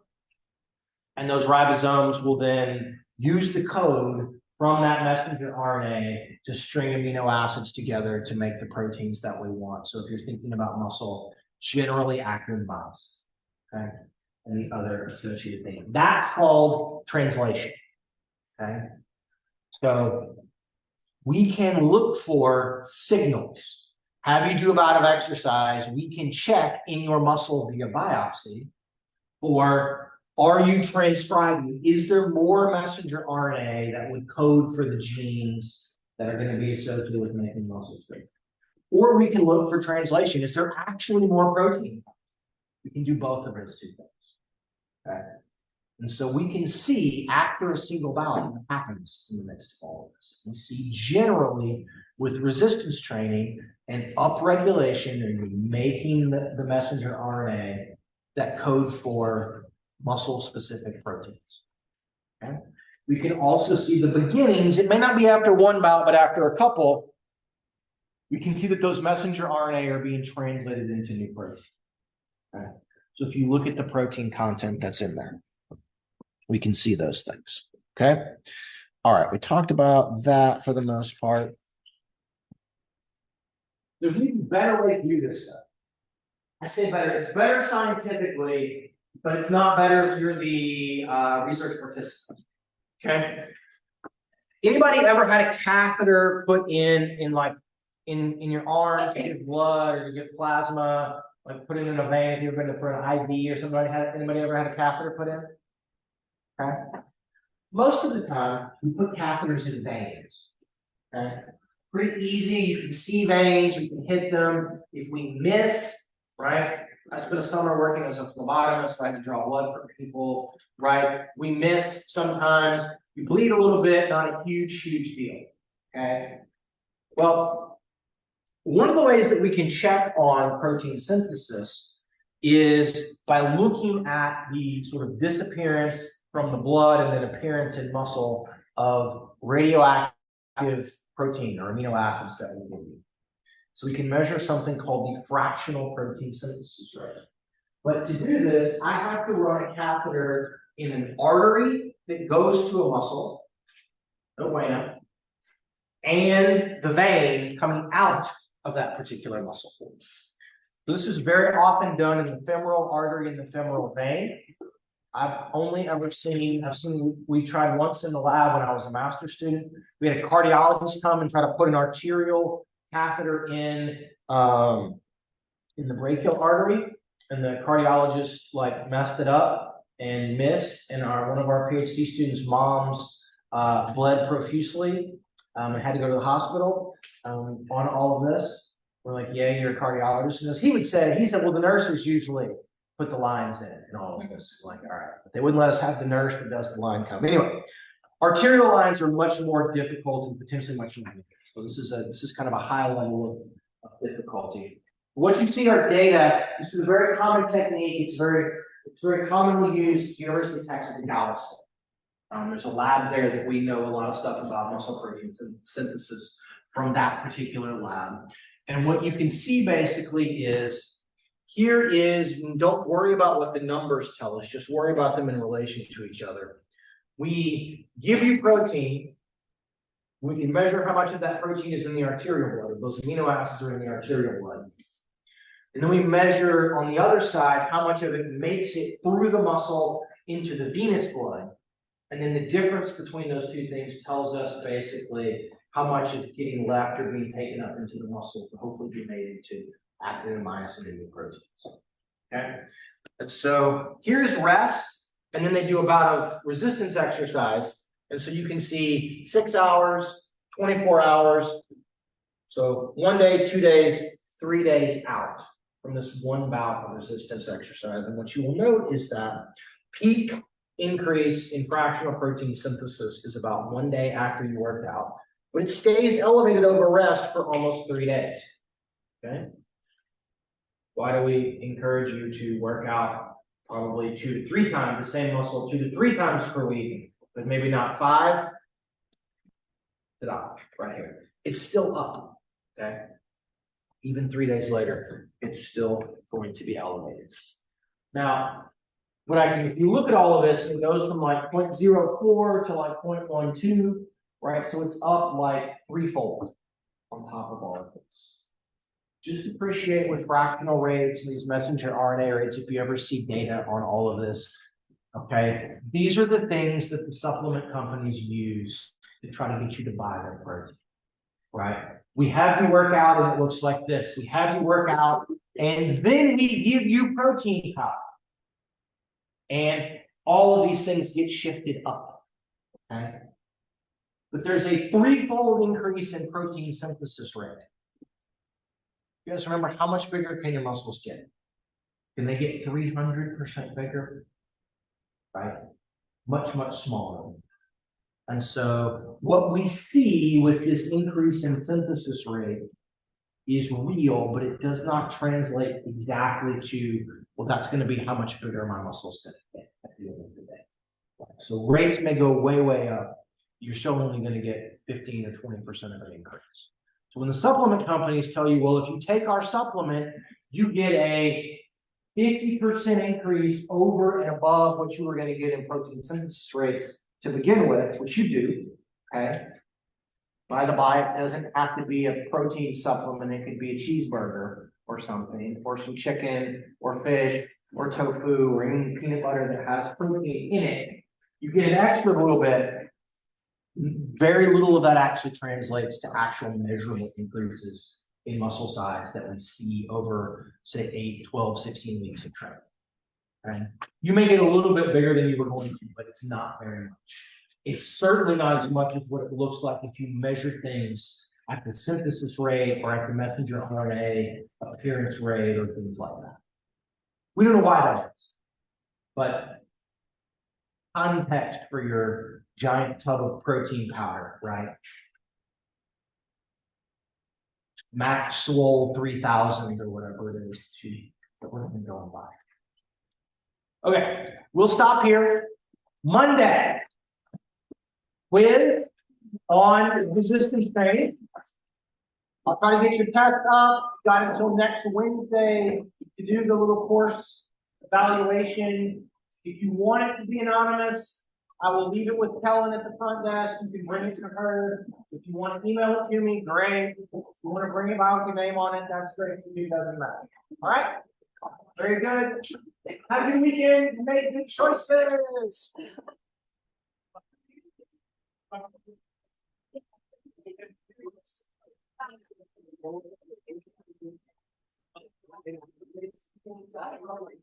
[SPEAKER 1] and those ribosomes will then use the code from that messenger RNA to string amino acids together to make the proteins that we want. So if you're thinking about muscle, generally actin myosin, okay, and the other associated things. That's called translation. Okay, so we can look for signals. Have you do a bout of exercise, we can check in your muscle via biopsy for, are you transcribing? Is there more messenger RNA that would code for the genes that are going to be associated with making muscle strength? Or we can look for translation. Is there actually more protein? We can do both of those two things. Okay. And so we can see after a single bout what happens in the midst of all of this. We see generally with resistance training and upregulation and making the messenger RNA that code for muscle-specific proteins. Okay. We can also see the beginnings. It may not be after one bout, but after a couple, we can see that those messenger RNA are being translated into new protein. Okay. So if you look at the protein content that's in there, we can see those things. Okay. All right. We talked about that for the most part. There's an even better way to do this stuff. I say better. It's better scientifically, but it's not better if you're the research participant. Okay. Anybody ever had a catheter put in your arm to get blood or to get plasma, like put it in a vein if you've been for an IV or somebody anybody ever had a catheter put in? Okay. Most of the time, we put catheters in veins. Okay. Pretty easy. You can see veins. We can hit them. If we miss, right? I spent a summer working as a phlebotomist, so I had to draw blood from people, right? We miss sometimes. You bleed a little bit, not a huge deal. Okay. Well, one of the ways that we can check on protein synthesis is by looking at the sort of disappearance from the blood and then appearance in muscle of radioactive protein or amino acids that we give you. So we can measure something called the fractional protein synthesis rate. But to do this, I have to run a catheter in an artery that goes to a muscle, no vena, and the vein coming out of that particular muscle. So this is very often done in the femoral artery and the femoral vein. I've seen we tried once in the lab when I was a master's student. We had a cardiologist come and try to put an arterial catheter in the brachial artery, and the cardiologist messed it up and missed, and one of our PhD students' moms bled profusely and had to go to the hospital on all of this. We're like, yeah, you're a cardiologist. And he said, well, the nurses usually put the lines in and all of this. Like, all right, but they wouldn't let us have the nurse that does the line come. Anyway, arterial lines are much more difficult and potentially much more difficult. So this is kind of a high level of difficulty. What you see are data. This is a very common technique. It's very commonly used at the University of Texas in Galveston. There's a lab there that we know a lot of stuff about muscle protein synthesis from that particular lab. And what you can see basically is don't worry about what the numbers tell us, just worry about them in relation to each other. We give you protein. We can measure how much of that protein is in the arterial blood. Those amino acids are in the arterial blood. And then we measure on the other side how much of it makes it through the muscle into the venous blood. And then the difference between those two things tells us basically how much is getting left or being taken up into the muscle to hopefully be made into actin and myosin and new proteins. Okay. And so here's rest, and then they do a bout of resistance exercise. And so you can see 6 hours, 24 hours. So 1 day, 2 days, 3 days out from this one bout of resistance exercise. And what you will note is that peak increase in fractional protein synthesis is about 1 day after you worked out, but it stays elevated over rest for almost 3 days. Okay. Why do we encourage you to work out probably 2 to 3 times the same muscle 2 to 3 times per week, but maybe not 5? Right here. It's still up. Okay. Even 3 days later, it's still going to be elevated. Now, if you look at all of this, it goes from 0.04 to 0.12, right? So it's up threefold on top of all of this. Just appreciate with fractional rates and these messenger RNA rates, if you ever see data on all of this, okay? These are the things that the supplement companies use to try to get you to buy their protein, right? We have you work out and it looks like this. We have you work out and then we give you protein powder. And all of these things get shifted up. Okay. But there's a threefold increase in protein synthesis rate. You guys remember how much bigger can your muscles get? Can they get 300% bigger? Right? Much, much smaller. And so what we see with this increase in synthesis rate is real, but it does not translate exactly to, well, that's going to be how much bigger my muscles going to get at the end of the day. So rates may go way, way up. You're still only going to get 15 or 20% of an increase. So when the supplement companies tell you, well, if you take our supplement, you get a 50% increase over and above what you were going to get in protein synthesis rates to begin with, which you do, okay? By the by, it doesn't have to be a protein supplement. It could be a cheeseburger or something, or some chicken or fish or tofu or any peanut butter that has protein in it. You get an extra little bit. Very little of that actually translates to actual measurable increases in muscle size that we see over, say, 8, 12, 16 weeks of training. Right? You may get a little bit bigger than you were going to, but it's not very much. It's certainly not as much as what it looks like if you measure things at the synthesis rate or at the messenger RNA appearance rate or things like that. We don't know why that is, but context for your giant tub of protein powder, right? Maxwell 3000 or whatever it is that we're going by. Okay, we'll stop here. Monday, quiz on resistance training. I'll try to get your test up. Got until next Wednesday to do the little course evaluation. If you want it to be anonymous, I will leave it with Kellen at the front desk. You can bring it to her. If you want to email it to me, great. If you want to bring it by with your name on it, that's great. It doesn't matter. All right? Very good. Have a good weekend. Make good choices. Thank you.